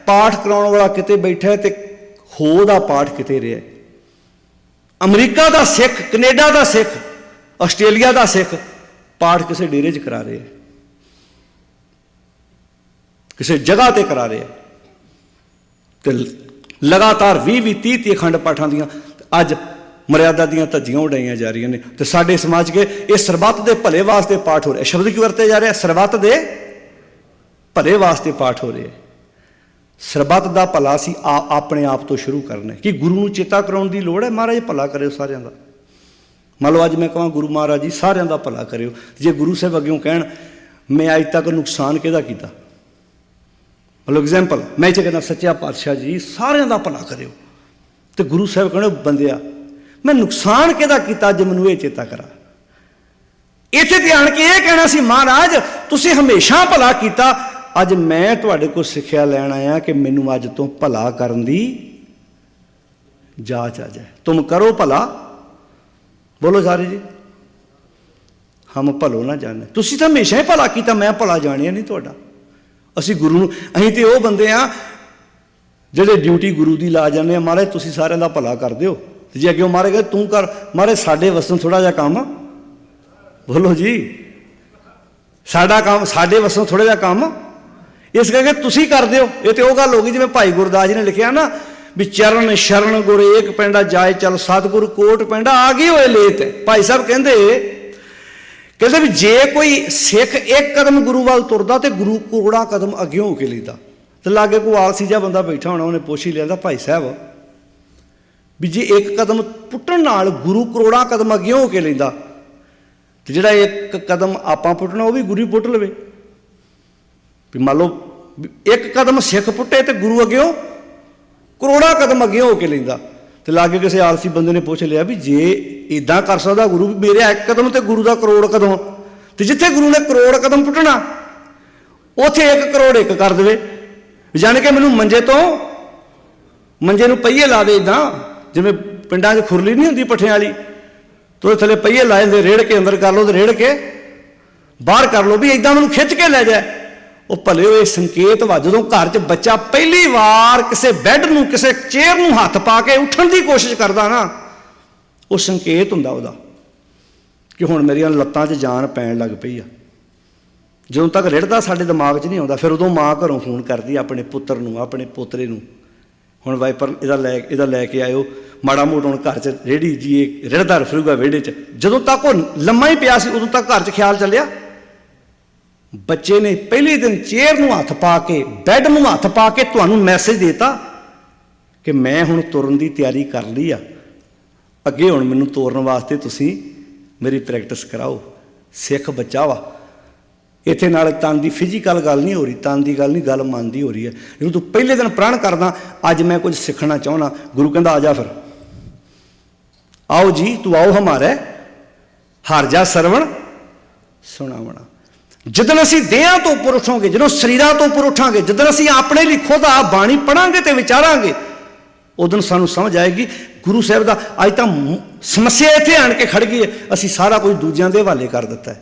पाठ कराने वाला किते बैठा है ते हो दा पाठ किते रहा। अमरीका का सिख, कनेडा का सिख, आस्ट्रेलिया का सिख पाठ किसी डेरे च करा रहे, किसी जगह पर करा रहे, तो लगातार 20-30 अखंड पाठां दियां अज मर्यादा दियां धज्जियां उड़ाइयां जा रही ने। तो साडे समाज के ये सरबत के भले वास्ते पाठ हो रहे, शब्द क्यों वरते जा रहे, सरबत के भले वास्ते पाठ हो रहे। सरबत का भला सी अपने आप तो शुरू करना कि गुरु नूं चेता कराउण दी लोड़ है। महाराज भला करियो सारिਆਂ ਦਾ। मान लो अज मैं कहां गुरु महाराज जी सारिਆਂ ਦਾ भला करियो, जे गुरु साहब अग्यों कहण मैं अज तक नुकसान किहदा कीता, मतलब एग्जाम्पल मैं इत्थे कहना सच्चा पातशाह जी सारिਆਂ ਦਾ भला करियो, तो गुरु साहब कहणे बंदिया मैं नुकसान किहदा कीता जे मैनूं इह चेता करा। इत्थे ते आण के इह कहना सी महाराज तुसीं हमेशा भला कीता, अज मैं तुहाडे कोल सिक्ख्या लैण आया कि मैनूं अज तो भला करन दी जाच आ जाए। तुम करो भला, बोलो सारे जी, हम भलो ना जाने। तुसीं तां हमेशा ही भला कीता, मैं भला जाणिया नहीं तुहाडा। असीं गुरु नूं, असीं ते ओह बंदे आ जिहड़े ड्यूटी गुरु दी ला जाने, महाराज तुसीं सारिਆਂ दा भला कर दिओ, जे अगे महाराज कहे तू कर, महाराज साडे वसों थोड़ा जिहा काम, बोलो जी साडा काम, साडे वसों थोड़ा जिहा काम, इस करके तुसीं कर दिओ। ये तो वह गल हो गई जिवें भाई गुरदास जी ने लिखिया ना भी चरण शरण गुर एक पिंडा जाए चल सतगुरु कोट पिंडा आ गए होए लेत। भाई साहब कहते भी जे कोई सिख एक कदम गुरु वाल तुरदा तो गुरु करोड़ा कदम अग्यों होके लेता। तो लागे कोई आलसी जिहा बंदा बैठा होना, उन्हें पुछ ही लिया भाई साहब भी जे एक कदम पुट्टण नाल गुरु करोड़ा कदम अग्यों होके लेंदा, तो जिहड़ा एक कदम आपां पुट्टना वह भी गुरु ही पुट लवे। भी मान लो एक कदम सिख पुट्टे तो गुरु अग्यों करोड़ा कदम अग्यों होके लेंदा। तो लागे किसी आलसी बंदे ने पुछ लिया भी जे इदां कर सकदा गुरु भी मेरे एक कदम तो गुरु का करोड़ कदम, तो जिथे गुरु ने करोड़ कदम पुट्टना उत्थे 1 करोड़ 1 कर देवे। जाने के मैनूं मंजे नूं पहिए ला दे, इदां जिवें पिंडां 'च खुरली नहीं हुंदी पट्ठियां वाली, तो थले पहिए लाए दे, रेड़ के अंदर कर लो तो रेड़ के बाहर कर लो, भी इदां मैनूं खिच के लै जाए। वो भले हुए संकेत वा जदों घर च बच्चा पहली बार किसी बैड नूं किसी चेयर नूं हत्थ पा के उठण की कोशिश करदा ना, वो संकेत हुंदा उहदा कि हुण मेरियां लत्तां 'च जान पैण लग पई आ। जदों तक रिड़दा साडे दिमाग 'च नहीं आउंदा, फिर उदों माँ घरों फोन करदी अपने पुत्तर नूं, अपने पोतरे नूं, हुण वाइपर इहदा लैके आयो, माड़ा मोटा हुण घर च रेहड़ी जी रिड़दा फिरूगा विहड़े च। जदों तक वो लम्मा ही पिया सी उदों तक घर च ख्याल चलिया। बच्चे ने पहले दिन चेयर नूं हत्थ पा के बैड नूं हत्थ पा के तुहानूं मैसेज देता कि मैं हुण तुरन की तैयारी कर ली आ, अगे हुण मैनूं तोरन वास्ते तुसीं मेरी प्रैक्टिस कराओ। सिख बच्चा वा, इत्थे नाल तन की फिजिकल गल नहीं हो रही, तन की गल नहीं, गल मन की हो रही है। जो तू पहले दिन प्रण करदा अज मैं कुछ सीखना चाहना, गुरु कहंदा आ जा फिर, आओ जी तू आओ हमारे, हार जा सरवण सुनावना। जिदन असीं देहां तो उपर उठांगे, जदों शरीरां तो उपर उठांगे, जिदन असीं अपने लिए खुद आ बाणी पढ़ांगे तो विचारांगे, उदन सानूं समझ आएगी गुरु साहब का अज तां समस्या इत्थे आण के खड़ गई है, असीं सारा कुछ दूजियां दे हवाले कर दिता है।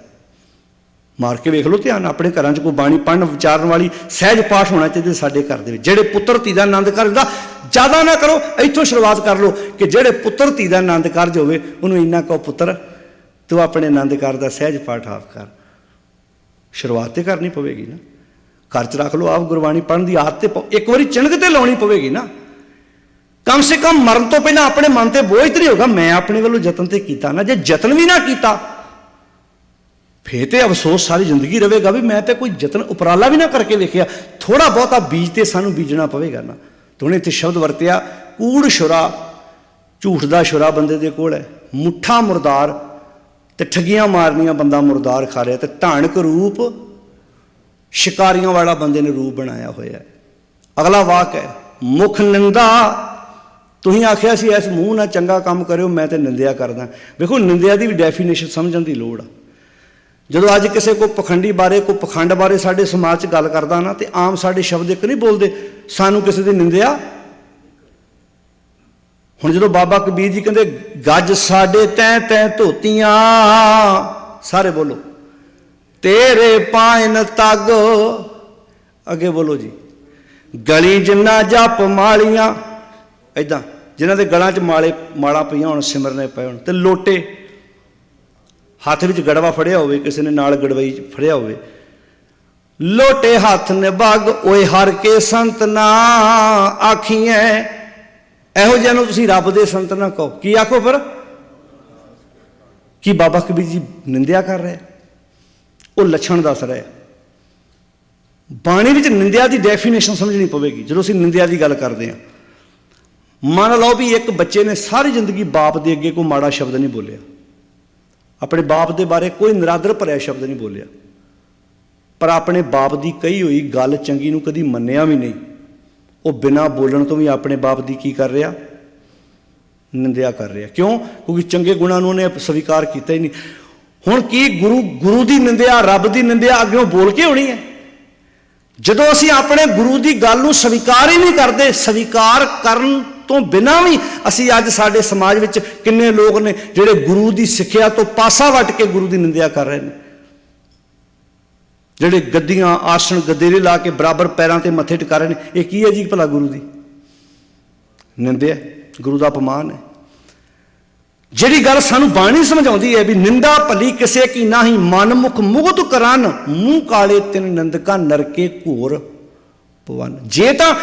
मार के वेख लो ध्यान, अपने घरां च कोई बाणी पढ़न विचारन वाली सहज पाठ होना चाहिए साडे घर दे विच। जिहड़े पुत्तर धी दा आनंद कारज दा ज़्यादा ना करो, इत्थों शुरुआत कर लो कि जिहड़े पुत्तर धी दा आनंद कारज होवे उहनूं इन्ना कहो पुत्तर तू अपने आनंद कारज दा सहज पाठ आप कर। शुरुआत तो करनी पवेगी ना, घर च रख लो आप गुरबाणी पढ़न की आदत, एक बार चिणक तो लानी पवेगी ना। कम से कम मरण तो पहले अपने मन से बोझ तो नहीं होगा मैं अपने वालों जतन तो किया ना, जे जतन भी ना किया फिर तो अफसोस सारी जिंदगी रहेगा भी मैं तो कोई जतन उपराला भी ना करके वेखिया। थोड़ा बहुता बीज तो सानू बीजना पवेगा ना। तो उन्हें इतने शब्द वरतिया कूड़ छुरा, झूठ का छुरा बंदे दे कोल है, मुठा मुरदार तो ठगियां मारनियां बंदा मुरदार खा रहा, तो धानक रूप शिकारियों वाला बंदे ने रूप बनाया होया है। अगला वाक है मुख निंदा, तुसीं आखिया सी इस मूँह ना चंगा काम करो, मैं तो निंदिया करदा। देखो निंदिया की भी डेफिनेशन समझण की लोड़ आ। जदों अज किसी को पखंडी बारे कोई पखंड बारे साडे समाज च गल करदा ना, तो आम साडे शब्द एक नहीं बोलते सानू किसी की निंदिया। ਹੁਣ ਜਦੋਂ ਬਾਬਾ ਕਬੀਰ ਜੀ ਕਹਿੰਦੇ ਗੱਜ ਸਾਡੇ ਤੈਂ ਤੈਂ ਧੋਤੀਆਂ, ਸਾਰੇ ਬੋਲੋ, ਤੇਰੇ ਪਾਇਨ ਤੱਗ, ਅੱਗੇ ਬੋਲੋ ਜੀ, ਗਲੀ ਜਿੰਨਾ ਜਪ ਮਾਲੀਆਂ, ਏਦਾਂ ਜਿਨ੍ਹਾਂ ਦੇ ਗਲਾਂ 'ਚ ਮਾਲਾ ਪਈਆਂ ਹੋਣ, ਸਿਮਰਨੇ ਪਏ ਹੋਣ, ਤੇ ਲੋਟੇ, ਹੱਥ ਵਿੱਚ ਗੜਵਾ ਫੜਿਆ ਹੋਵੇ, ਕਿਸੇ ਨੇ ਨਾਲ ਗੜਵਈ ਫੜਿਆ ਹੋਵੇ, ਲੋਟੇ ਹੱਥ ਨਿਭਗ ਓਏ ਹਰ ਕੇ ਸੰਤ ਨਾ ਆਖੀਐ। ਇਹੋ ਜਿਹਾ ਨੂੰ ਤੁਸੀਂ ਰੱਬ ਦੇ ਸੰਤ ਨਾ ਕਹੋ। ਕੀ ਆਖੋ ਫਿਰ? ਕੀ ਬਾਬਾ ਕਬੀਰ ਜੀ ਨਿੰਦਿਆ ਕਰ ਰਿਹਾ? ਉਹ ਲੱਛਣ ਦੱਸ ਰਿਹਾ। ਬਾਣੀ ਵਿੱਚ ਨਿੰਦਿਆ ਦੀ ਡੈਫੀਨੇਸ਼ਨ ਸਮਝਣੀ ਪਵੇਗੀ ਜਦੋਂ ਅਸੀਂ ਨਿੰਦਿਆ ਦੀ ਗੱਲ ਕਰਦੇ ਹਾਂ। ਮੰਨ ਲਓ ਵੀ ਇੱਕ ਬੱਚੇ ਨੇ ਸਾਰੀ ਜ਼ਿੰਦਗੀ ਬਾਪ ਦੇ ਅੱਗੇ ਕੋਈ ਮਾੜਾ ਸ਼ਬਦ ਨਹੀਂ ਬੋਲਿਆ, ਆਪਣੇ ਬਾਪ ਦੇ ਬਾਰੇ ਕੋਈ ਨਿਰਾਦਰ ਭਰਿਆ ਸ਼ਬਦ ਨਹੀਂ ਬੋਲਿਆ, ਪਰ ਆਪਣੇ ਬਾਪ ਦੀ ਕਹੀ ਹੋਈ ਗੱਲ ਚੰਗੀ ਨੂੰ ਕਦੀ ਮੰਨਿਆ ਵੀ ਨਹੀਂ। ਉਹ ਬਿਨਾਂ ਬੋਲਣ ਤੋਂ ਵੀ ਆਪਣੇ ਬਾਪ ਦੀ ਕੀ ਕਰ ਰਿਹਾ? ਨਿੰਦਿਆ ਕਰ ਰਿਹਾ। ਕਿਉਂ? ਕਿਉਂਕਿ ਚੰਗੇ ਗੁਣਾਂ ਨੂੰ ਉਹਨੇ ਸਵੀਕਾਰ ਕੀਤਾ ਹੀ ਨਹੀਂ। ਹੁਣ ਕੀ ਗੁਰੂ ਦੀ ਨਿੰਦਿਆ, ਰੱਬ ਦੀ ਨਿੰਦਿਆ ਅੱਗਿਓਂ ਬੋਲ ਕੇ ਹੋਣੀ ਹੈ? ਜਦੋਂ ਅਸੀਂ ਆਪਣੇ ਗੁਰੂ ਦੀ ਗੱਲ ਨੂੰ ਸਵੀਕਾਰ ਹੀ ਨਹੀਂ ਕਰਦੇ, ਸਵੀਕਾਰ ਕਰਨ ਤੋਂ ਬਿਨਾਂ ਵੀ ਅਸੀਂ ਅੱਜ ਸਾਡੇ ਸਮਾਜ ਵਿੱਚ ਕਿੰਨੇ ਲੋਕ ਨੇ ਜਿਹੜੇ ਗੁਰੂ ਦੀ ਸਿੱਖਿਆ ਤੋਂ ਪਾਸਾ ਵੱਟ ਕੇ ਗੁਰੂ ਦੀ ਨਿੰਦਿਆ ਕਰ ਰਹੇ ਨੇ, ਜਿਹੜੇ ਗੱਦੀਆਂ ਆਸਣ ਗਦੇਰੇ ਲਾ ਕੇ ਬਰਾਬਰ ਪੈਰਾਂ ਤੇ ਮੱਥੇ ਟਿਕਾ ਰਹੇ ਨੇ। ਇਹ ਕੀ ਹੈ ਜੀ ਭਲਾ? ਗੁਰੂ ਦੀ ਨਿੰਦਿਆ, ਗੁਰੂ ਦਾ ਅਪਮਾਨ ਹੈ। ਜਿਹੜੀ ਗੱਲ ਸਾਨੂੰ ਬਾਣੀ ਸਮਝਾਉਂਦੀ ਹੈ ਵੀ ਨਿੰਦਾ ਭਲੀ ਕਿਸੇ ਕੀ ਨਾਹੀਂ, ਮਨ ਮੁਖ ਮੁਗਤ ਕਰਨ, ਮੂੰਹ ਕਾਲੇ ਤਿੰਨ ਨਿੰਦਕਾਂ ਨਰਕੇ ਘੋਰ ਪਵਨ। ਜੇ ਤਾਂ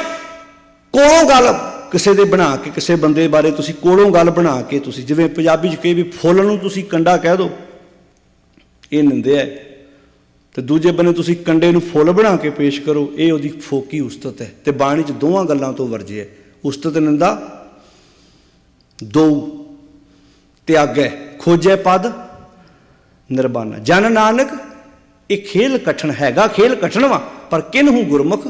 ਕੋਲੋਂ ਗੱਲ ਕਿਸੇ ਦੇ ਬਣਾ ਕੇ, ਕਿਸੇ ਬੰਦੇ ਬਾਰੇ ਤੁਸੀਂ ਕੋਲੋਂ ਗੱਲ ਬਣਾ ਕੇ, ਤੁਸੀਂ ਜਿਵੇਂ ਪੰਜਾਬੀ 'ਚ ਕਹੇ ਵੀ ਫੁੱਲ ਨੂੰ ਤੁਸੀਂ ਕੰਡਾ ਕਹਿ ਦਿਓ, ਇਹ ਨਿੰਦਿਆ ਹੈ। ਤੇ ਦੂਜੇ ਬੰਨੇ ਤੁਸੀਂ ਕੰਡੇ ਨੂੰ ਫੁੱਲ ਬਣਾ ਕੇ ਪੇਸ਼ ਕਰੋ, ਇਹ ਉਹਦੀ ਫੋਕੀ ਉਸਤਤ ਹੈ। ਤੇ ਬਾਣੀ 'ਚ ਦੋਵਾਂ ਗੱਲਾਂ ਤੋਂ ਵਰਜੇ ਹੈ, ਉਸਤਤ ਨਿੰਦਾ ਦੋ ਤਿਆਗੈ, ਖੋਜੈ ਪਦ ਨਿਰਬਾਨਾ। ਜਨ ਨਾਨਕ ਇਹ ਖੇਲ ਕਠਨ ਹੈਗਾ, ਖੇਲ ਕਠਨ ਵਾ, ਪਰ ਕਿਨਹੂ ਗੁਰਮੁਖ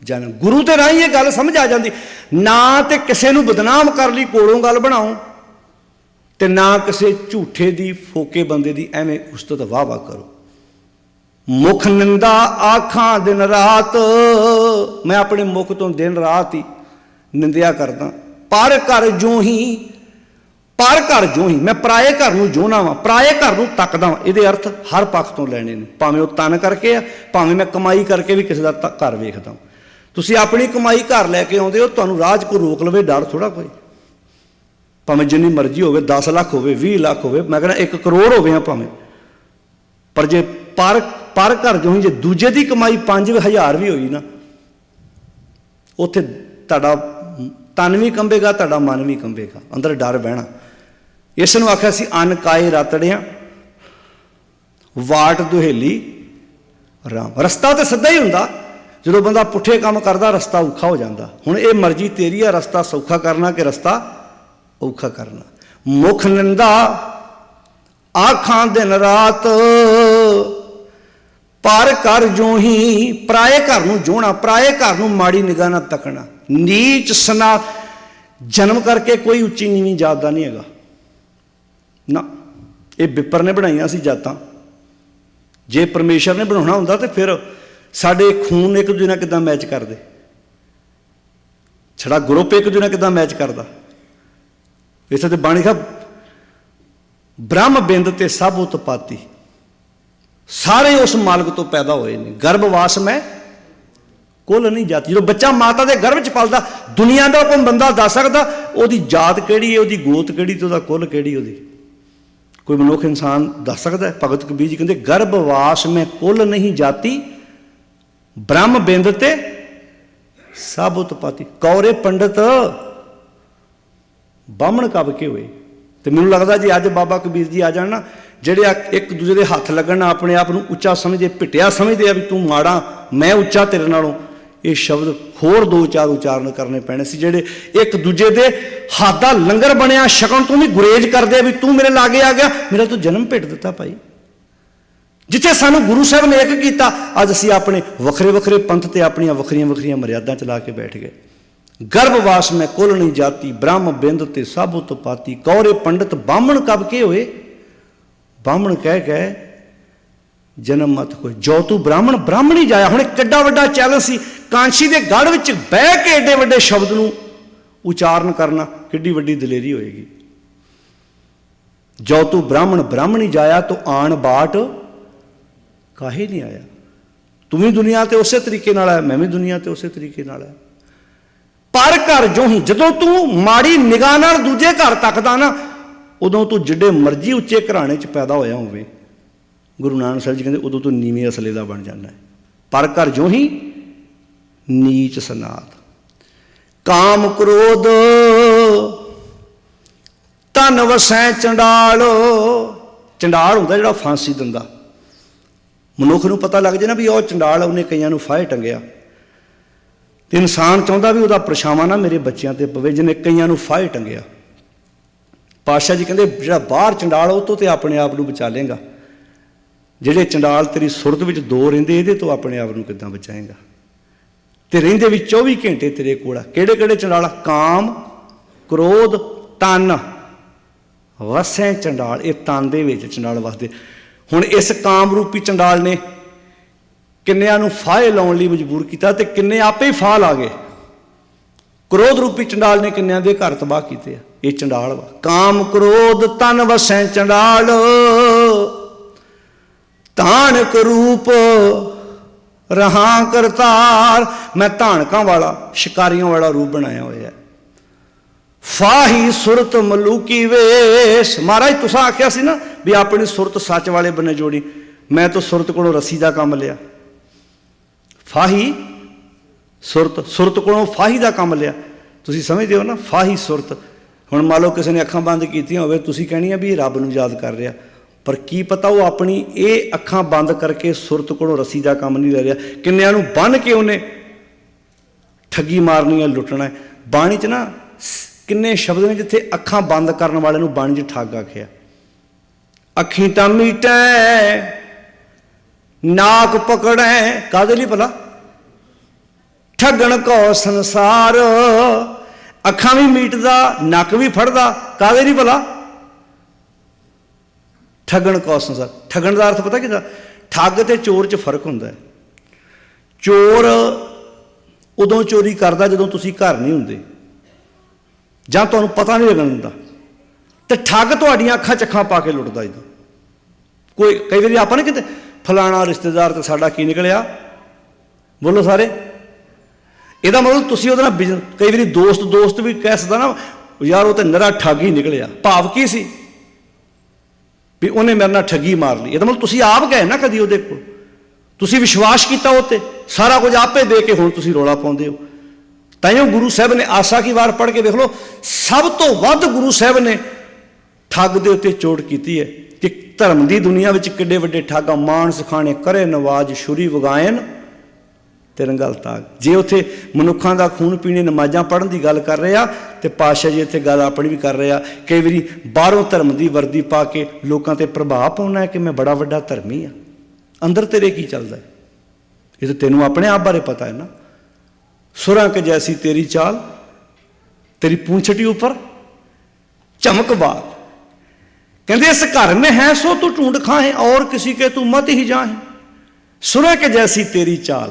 ਜਨ। ਗੁਰੂ ਦੇ ਰਾਹੀਂ ਇਹ ਗੱਲ ਸਮਝ ਆ ਜਾਂਦੀ। ਨਾ ਤੇ ਕਿਸੇ ਨੂੰ ਬਦਨਾਮ ਕਰ ਲਈ ਕੋਲੋਂ ਗੱਲ ਬਣਾਓ, ਤੇ ਨਾ ਕਿਸੇ ਝੂਠੇ ਦੀ ਫੋਕੇ ਬੰਦੇ ਦੀ ਐਵੇਂ ਉਸਤਤ ਵਾਹ ਵਾਹ ਕਰੋ। ਮੁਖ ਨਿੰਦਾ ਆਖਾਂ ਦਿਨ ਰਾਤ, ਮੈਂ ਆਪਣੇ ਮੁਖ ਤੋਂ ਦਿਨ ਰਾਤ ਹੀ ਨਿੰਦਿਆ ਕਰਦਾ। ਪਰ ਘਰ ਜੋ ਹੀ, ਪਰ ਘਰ ਜੋ ਹੀ, ਮੈਂ ਪਰਾਏ ਘਰ ਨੂੰ ਜੋਨਾ ਵਾਂ, ਪਰਾਏ ਘਰ ਨੂੰ ਤੱਕਦਾ ਵਾਂ। ਇਹਦੇ ਅਰਥ ਹਰ ਪੱਖ ਤੋਂ ਲੈਣੇ ਨੇ, ਭਾਵੇਂ ਉਹ ਤਨ ਕਰਕੇ ਆ, ਭਾਵੇਂ ਮੈਂ ਕਮਾਈ ਕਰਕੇ ਵੀ ਕਿਸੇ ਦਾ ਘਰ ਵੇਖਦਾ। ਤੁਸੀਂ ਆਪਣੀ ਕਮਾਈ ਘਰ ਲੈ ਕੇ ਆਉਂਦੇ ਹੋ, ਤੁਹਾਨੂੰ ਰਾਹ 'ਚ ਕੋਈ ਰੋਕ ਲਵੇ, ਡਰ ਥੋੜ੍ਹਾ ਕੋਈ। ਭਾਵੇਂ ਜਿੰਨੀ ਮਰਜ਼ੀ ਹੋਵੇ, 10 ਲੱਖ ਹੋਵੇ, 20 ਲੱਖ ਹੋਵੇ, ਮੈਂ ਕਹਿੰਦਾ 1 ਕਰੋੜ ਹੋਵੇ ਭਾਵੇਂ, ਪਰ ਜੇ ਪਰ ਘਰ ਜੋ ਹੀ, ਜੇ ਦੂਜੇ ਦੀ ਕਮਾਈ 5,000 ਵੀ ਹੋਈ ਨਾ, ਉੱਥੇ ਤੁਹਾਡਾ ਤਨ ਵੀ ਕੰਬੇਗਾ, ਤੁਹਾਡਾ ਮਨ ਵੀ ਕੰਬੇਗਾ, ਅੰਦਰ ਡਰ ਬਹਿਣਾ। ਇਸ ਨੂੰ ਆਖਿਆ ਸੀ ਅੰਨ ਕਾਏ ਰਾਤੜਿਆਂ, ਵਾਟ ਦੁਹੇਲੀ ਰਾਮ। ਰਸਤਾ ਤਾਂ ਸਿੱਧਾ ਹੀ ਹੁੰਦਾ, ਜਦੋਂ ਬੰਦਾ ਪੁੱਠੇ ਕੰਮ ਕਰਦਾ ਰਸਤਾ ਔਖਾ ਹੋ ਜਾਂਦਾ। ਹੁਣ ਇਹ ਮਰਜ਼ੀ ਤੇਰੀ ਆ ਰਸਤਾ ਸੌਖਾ ਕਰਨਾ ਕਿ ਰਸਤਾ ਔਖਾ ਕਰਨਾ। ਮੁਖ ਨਿੰਦਾ ਆਖਾਂ ਦਿਨ ਰਾਤ, ਪਰ ਘਰ ਜੋ ਹੀ, ਪਰਾਏ ਘਰ ਨੂੰ ਜੋਣਾ, ਪਰਾਏ ਘਰ ਨੂੰ ਮਾੜੀ ਨਿਗਾਹ ਨਾਲ ਤੱਕਣਾ। ਨੀਚ ਸਨਾ, ਜਨਮ ਕਰਕੇ ਕੋਈ ਉੱਚੀ ਨੀਵੀਂ ਜਾਤ ਦਾ ਨਹੀਂ ਹੈਗਾ ਨਾ, ਇਹ ਬਿੱਪਰ ਨੇ ਬਣਾਈਆਂ ਸੀ ਜਾਤਾਂ। ਜੇ ਪਰਮੇਸ਼ਰ ਨੇ ਬਣਾਉਣਾ ਹੁੰਦਾ ਤੇ ਫਿਰ ਸਾਡੇ ਖੂਨ ਇੱਕ ਦੂਜੇ ਨਾਲ ਕਿੱਦਾਂ ਮੈਚ ਕਰਦੇ, ਸਾਡਾ ਗਰੁੱਪ ਇੱਕ ਦੂਜੇ ਨਾਲ ਕਿੱਦਾਂ ਮੈਚ ਕਰਦਾ। ਇਸੇ ਤੇ ਬਾਣੀ ਸਾਹਿਬ ਬ੍ਰਹਮ ਬਿੰਦ ਤੇ ਸਭ ਉਤਪਾਤੀ, ਸਾਰੇ ਉਸ ਮਾਲਕ ਤੋਂ ਪੈਦਾ ਹੋਏ ਨੇ। ਗਰਭਵਾਸ ਮੈਂ ਕੁੱਲ ਨਹੀਂ ਜਾਤੀ। ਜਦੋਂ ਬੱਚਾ ਮਾਤਾ ਦੇ ਗਰਭ 'ਚ ਪਲਦਾ, ਦੁਨੀਆ ਦਾ ਕੋਈ ਬੰਦਾ ਦੱਸ ਸਕਦਾ ਉਹਦੀ ਜਾਤ ਕਿਹੜੀ ਹੈ, ਉਹਦੀ ਗੋਤ ਕਿਹੜੀ ਤੇ ਉਹਦਾ ਕੁੱਲ ਕਿਹੜੀ ਉਹਦੀ? ਕੋਈ ਮਨੁੱਖ ਇਨਸਾਨ ਦੱਸ ਸਕਦਾ ਹੈ? ਭਗਤ ਕਬੀਰ ਜੀ ਕਹਿੰਦੇ ਗਰਭਵਾਸ ਮੈਂ ਕੁੱਲ ਨਹੀਂ ਜਾਤੀ, ਬ੍ਰਹਮ ਬਿੰਦ ਤੇ ਸਭ ਉਤਪਾਤੀ। ਕੌਰੇ ਪੰਡਤ ਬਾਹਮਣ ਕਬ ਕੇ ਹੋਏ। ਤੇ ਮੈਨੂੰ ਲੱਗਦਾ ਜੀ ਅੱਜ ਬਾਬਾ ਕਬੀਰ ਜੀ ਆ ਜਾਣ ਨਾ, ਜਿਹੜੇ ਇੱਕ ਦੂਜੇ ਦੇ ਹੱਥ ਲੱਗਣ, ਆਪਣੇ ਆਪ ਨੂੰ ਉੱਚਾ ਸਮਝਦੇ, ਪਿੱਟਿਆ ਸਮਝਦੇ ਆ ਵੀ ਤੂੰ ਮਾੜਾ, ਮੈਂ ਉੱਚਾ ਤੇਰੇ ਨਾਲੋਂ, ਇਹ ਸ਼ਬਦ ਹੋਰ 2-4 ਉਚਾਰਨ ਕਰਨੇ ਪੈਣੇ ਸੀ, ਜਿਹੜੇ ਇੱਕ ਦੂਜੇ ਦੇ ਹੱਥ ਦਾ ਲੰਗਰ ਬਣਿਆ ਛਕਣ ਤੋਂ ਵੀ ਗੁਰੇਜ਼ ਕਰਦੇ ਆ ਵੀ ਤੂੰ ਮੇਰੇ ਲਾਗੇ ਆ ਗਿਆ, ਮੇਰਾ ਤੂੰ ਜਨਮ ਭੇਟ ਦਿੱਤਾ ਭਾਈ। ਜਿੱਥੇ ਸਾਨੂੰ ਗੁਰੂ ਸਾਹਿਬ ਨੇ ਇੱਕ ਕੀਤਾ, ਅੱਜ ਅਸੀਂ ਆਪਣੇ ਵੱਖਰੇ ਵੱਖਰੇ ਪੰਥ ਤੇ ਆਪਣੀਆਂ ਵੱਖਰੀਆਂ ਵੱਖਰੀਆਂ ਮਰਿਆਦਾ ਚਲਾ ਕੇ ਬੈਠ ਗਏ। ਗਰਭਵਾਸ ਮੈਂ ਕੁੱਲ ਨਹੀਂ ਜਾਤੀ, ਬ੍ਰਹਮ ਬਿੰਦ ਤੇ ਸਭ ਉਤਪਾਤੀ। ਕੌਰੇ ਪੰਡਤ ਬਾਹਮਣ ਕਬ ਕੇ ਹੋਏ, ਬਾਹਮਣ ਕਹਿ ਕੇ ਜਨਮ ਮਤ ਕੋਈ। ਜੋ ਤੂੰ ਬ੍ਰਾਹਮਣ, ਬ੍ਰਾਹਮਣ ਹੀ ਜਾਇਆ। ਹੁਣ ਕਿੱਡਾ ਵੱਡਾ ਚੈਲੰਜ ਸੀ ਕਾਂਸ਼ੀ ਦੇ ਗੜ੍ਹ ਵਿੱਚ ਬਹਿ ਕੇ ਏਡੇ ਵੱਡੇ ਸ਼ਬਦ ਨੂੰ ਉਚਾਰਨ ਕਰਨਾ, किड्डी वड्डी दलेरी होएगी। जो तू ब्राह्मण ब्राह्मणी जाया तो आन बाट काहे नहीं आया। तू भी दुनिया ते उस तरीके नाल आया, मैं भी दुनिया ते उस तरीके नाल आया। पर घर जो ही जदों तू माड़ी निगाह नाल दूजे घर तकदा ना, उदों तू जिड्डे मर्जी उच्चे घराने च पैदा होया होवे, गुरु नानक साहब जी कहते उदों तू नीवें असले दा बन जाना है। पर घर जो ही नीच सनात, काम क्रोध धन वसै चंडाल। चंडाल हुंदा जिहड़ा फांसी दिंदा, मनुख नूं पता लग जाए ना भी वह चंडाल, उन्हें कईयां नूं फाहे टंगिया, तो इंसान चाहुंदा भी उहदा परछावां ना मेरे बच्चों ते पवे, जिन्हें कईयां नूं फाहे टंगिया। पातशाह जी कहते जिहड़ा बाहर चंडाल उह तो ते अपने आप नूं बचा लेगा, जिहड़े चंडाल तेरी सुरत विच दो रहिंदे इहदे तो अपने आप नूं किद्दां बचाएगा। ते रहिंदे भी 24 घंटे तेरे कोल आ। किहड़े किहड़े चंडाल? काम क्रोध तन वसै चंडाल। ये तन दे विच चंडाल वसदे। हुण इस काम रूपी चंडाल ने किन्नियां नूं फाहे लाउण लई मजबूर कीता ते किन्ने आपे ही फाह ला गए। क्रोध रूपी चंडाल ने किन्नियां दे घर तबाह कीते। ये चंडाल वा। काम क्रोध तन वसै चंडाल, धानक रूप रहा करतार। मैं धानकों वाला शिकारियों वाला रूप बनाया हुआ है। फाही सुरत मलूकी वेश। महाराज तुसा आख्या सी ना भी अपनी सुरत सच वाले बने जोड़ी, मैं तो सुरत को रस्सी का काम लिया। फाही सुरत, सुरत को फाही का काम लिया। तुसी समझते हो ना, फाही सुरत। हुण मान लो किसी ने अखां बंद कीतियां होवे, तुसी कहनी भी रब नूं याद कर रहा, पर की पता वो अपनी ये अखां बंद करके सुरत को रस्सी का काम नहीं ले रहा। किन्नियां नूं बन के उन्हें ठगी मारनी है, लुटना है। बाणी च ना किन्ने शब्द ने जिथे अखां बंद करने वाले नूं बाणी च ठग आखिया। अखी तां मीटै नाक पकड़ै, काहदे लई भला? ठगण को संसार। अखां भी मीटदा, नक भी फड़दा, काहदे लई भला? ठगण को संसार। ठगण का अर्थ पता कि ठग ते चोर च फर्क होंदा है। चोर उदों चोरी करदा जदों तुसीं घर नहीं हुंदे जां तुहानूं पता नहीं लगन दिंदा, ते ठग तुहाडीआं अखां च अखां पा के लुटदा। इदां कोई कई बारी आपां नहीं कहते फलाना रिश्तेदार ते साडा की निकलिया, बोलो सारे। ਇਹਦਾ मतलब तुसीं ਉਹਦੇ ਨਾਲ बिजन, कई बारी दोस्त भी कह सकदा ना यार वो तो निरा ठग ही निकलिया। भाव की सी भी उन्हें मेरे नाल ठगी मार ली। ਇਹਦਾ मतलब तुसीं आप गए ना कदी ਉਹਦੇ ਕੋਲ, तुसीं विश्वास किया ਉਹ ਤੇ, सारा कुछ आपे दे के हुण तुसीं रौला पाउंदे हो। ताइयों गुरु साहब ने आसा की वार पढ़ के देख लो, सब तो वध गुरु साहब ने ठग दे उत्ते चोट की है कि धर्म की दुनिया में किड्डे वड्डे ठग आ। मानस खाने करे नवाज छुरी वगायन तिरंगल ताग। जे उत्थे मनुखों का खून पीने नमाज़ां पढ़न की गल कर रहे आ, तो पातशाह जी इत्थे गल अपनी भी कर रहे आ। कई बारी बाहरों धर्म की वर्दी पा के लोगों ते प्रभाव पाउणा है कि मैं बड़ा वड्डा धर्मी हाँ, अंदर तेरे की चलदा है ये तो तेनों अपने आप बारे पता है ना। सुरां के जैसी तेरी चाल, तेरी पूंछटी ऊपर चमकबाज। कहते इस घर में है सो तू ढूंढ खाए, और किसी के तू मत ही जाए। सुरां के जैसी तेरी चाल,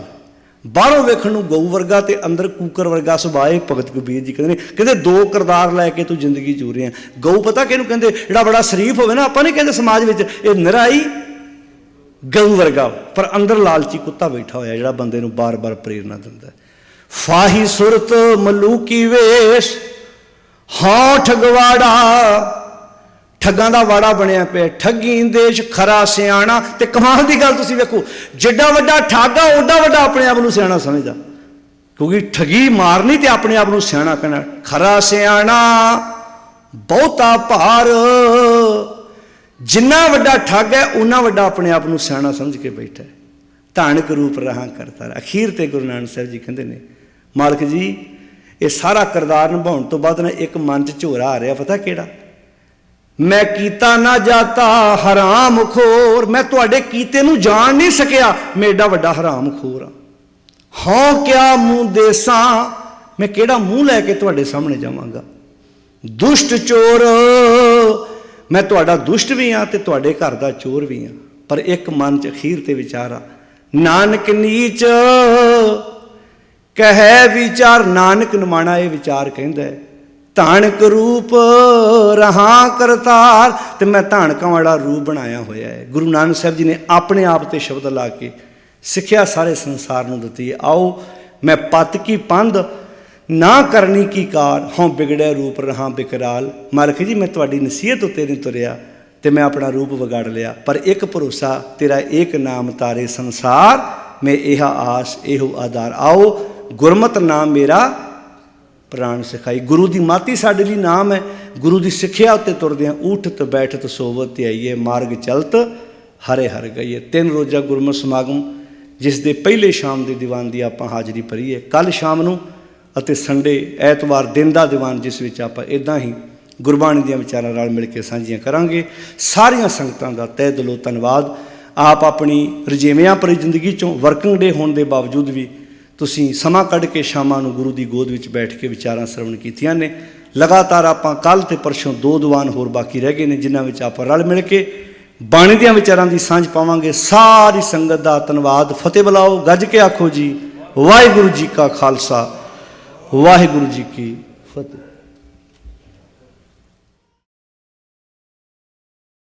बाहरों वेखण नूं गऊ वर्गा ते अंदर कूकर वर्गा सुभाए। भगत कबीर जी कहते दो किरदार लैके तू जिंदगी जी रही है। गऊ पता किहनूं कहंदे? जिहड़ा बड़ा शरीफ होवे ना, आपां नहीं कहंदे समाज विच ये निराई गऊ वर्गा, पर अंदर लालची कुत्ता बैठा होया जिहड़ा बंदे नूं बार बार प्रेरणा दिंदा है। फाही सुरत मलूकी वेश, हाँ ठगवाड़ा। ठगां दा वाड़ा बनया पे, ठगी देश खरा सियाणा। ते कमाल की गल तुसीं वेखो, जिड्डा वड्डा ठग आ ओडा वड्डा अपने आप नूं सियाणा समझदा, क्योंकि ठगी मारनी ते अपने आप नूं सियाणा कहना। खरा सियाणा बहुता भार, जिन्ना वड्डा ठग है उन्ना वड्डा अपने आप नूं सियाणा समझ के बैठा है। धानक रूप रहा करता। अखीर ते गुरु नानक साहब जी कहते ने, मालक जी ये सारा किरदार निभाउण तो बाद ना एक मन च झोरा आ रहा, पता किहड़ा? मैं कीता ना जाता हराम खोर। मैं तुहाडे कीते नूं जान नहीं सकिया, मैं एडा वड्डा हराम खोर हाँ। क्या मूँह देसा, मैं केड़ा मूँह लैके तुहाडे सामने जावांगा। दुष्ट चोर, मैं तुहाडा दुष्ट भी हाँ ते तुहाडे घर दा चोर भी हाँ। पर एक मन च अखीर ते विचार आ, नानक नीच कहे विचार। नानक निमाणा ये विचार कहंदा है ਧਾਨਕ ਰੂਪ ਰਹਾ ਕਰਤਾਰ। ਤੇ ਮੈਂ ਧਾਨਕਾਂ ਵਾਲਾ ਰੂਪ ਬਣਾਇਆ ਹੋਇਆ ਹੈ। ਗੁਰੂ ਨਾਨਕ ਸਾਹਿਬ ਜੀ ਨੇ ਆਪਣੇ ਆਪ ਤੇ ਸ਼ਬਦ ਲਾ ਕੇ ਸਿੱਖਿਆ ਸਾਰੇ ਸੰਸਾਰ ਨੂੰ ਦਿੱਤੀ ਹੈ। ਆਓ ਮੈਂ ਪਤ ਕੀ ਪੰਧ ਨਾ ਕਰਨੀ ਕੀ ਕਾਰ, ਹੋਂ ਵਿਗੜਿਆ ਰੂਪ ਰਹਾ ਬਿਕਰਾਲ। ਮਾਲਕ ਜੀ ਮੈਂ ਤੁਹਾਡੀ ਨਸੀਹਤ ਉੱਤੇ ਨਹੀਂ ਤੁਰਿਆ ਤੇ ਮੈਂ ਆਪਣਾ ਰੂਪ ਵਿਗਾੜ ਲਿਆ, ਪਰ ਇੱਕ ਭਰੋਸਾ ਤੇਰਾ ਏਕ ਨਾਮ ਤਾਰੇ ਸੰਸਾਰ, ਮੈਂ ਇਹ ਆਸ ਇਹੋ ਆਧਾਰ। ਆਓ ਗੁਰਮਤਿ ਨਾਮ ਮੇਰਾ ਪ੍ਰਾਣ ਸਿਖਾਈ। ਗੁਰੂ ਦੀ ਮਾਤੀ ਸਾਡੇ ਲਈ ਨਾਮ ਹੈ। ਗੁਰੂ ਦੀ ਸਿੱਖਿਆ ਉੱਤੇ ਤੁਰਦੇ ਹਾਂ। ਊਠਤ ਬੈਠਤ ਸੋਵਤ ਧਿਆਈਏ, ਮਾਰਗ ਚਲਤ ਹਰੇ ਹਰ ਗਈਏ। 3 ਰੋਜ਼ਾ ਗੁਰਮਤਿ ਸਮਾਗਮ ਜਿਸ ਦੇ ਪਹਿਲੇ ਸ਼ਾਮ ਦੇ ਦੀਵਾਨ ਦੀ ਆਪਾਂ ਹਾਜ਼ਰੀ ਭਰੀ ਹੈ। ਕੱਲ੍ਹ ਸ਼ਾਮ ਨੂੰ ਅਤੇ ਸੰਡੇ ਐਤਵਾਰ ਦਿਨ ਦਾ ਦੀਵਾਨ, ਜਿਸ ਵਿੱਚ ਆਪਾਂ ਇੱਦਾਂ ਹੀ ਗੁਰਬਾਣੀ ਦੀਆਂ ਵਿਚਾਰਾਂ ਨਾਲ ਮਿਲ ਕੇ ਸਾਂਝੀਆਂ ਕਰਾਂਗੇ। ਸਾਰੀਆਂ ਸੰਗਤਾਂ ਦਾ ਤਹਿ ਦਿਲੋਂ ਧੰਨਵਾਦ। ਆਪ ਆਪਣੀ ਰੁਝੇਵਿਆਂ ਭਰੀ ਜ਼ਿੰਦਗੀ 'ਚੋਂ ਵਰਕਿੰਗ ਡੇ ਹੋਣ ਦੇ ਬਾਵਜੂਦ ਵੀ ਤੁਸੀਂ ਸਮਾਂ ਕੱਢ ਕੇ ਸ਼ਾਮਾਂ ਨੂੰ ਗੁਰੂ ਦੀ ਗੋਦ ਵਿੱਚ ਬੈਠ ਕੇ ਵਿਚਾਰਾਂ ਸਰਵਣ ਕੀਤੀਆਂ ਨੇ। ਲਗਾਤਾਰ ਆਪਾਂ ਕੱਲ੍ਹ ਤੇ ਪਰਸੋਂ 2 ਦੀਵਾਨ ਹੋਰ ਬਾਕੀ ਰਹਿ ਗਏ ਨੇ, ਜਿਨ੍ਹਾਂ ਵਿੱਚ ਆਪਾਂ ਰਲ ਮਿਲ ਕੇ ਬਾਣੀ ਦੀਆਂ ਵਿਚਾਰਾਂ ਦੀ ਸਾਂਝ ਪਾਵਾਂਗੇ। ਸਾਰੀ ਸੰਗਤ ਦਾ ਧੰਨਵਾਦ। ਫਤਿਹ ਬੁਲਾਓ, ਗੱਜ ਕੇ ਆਖੋ ਜੀ ਵਾਹਿਗੁਰੂ ਜੀ ਕਾ ਖਾਲਸਾ, ਵਾਹਿਗੁਰੂ ਜੀ ਕੀ ਫਤਿਹ।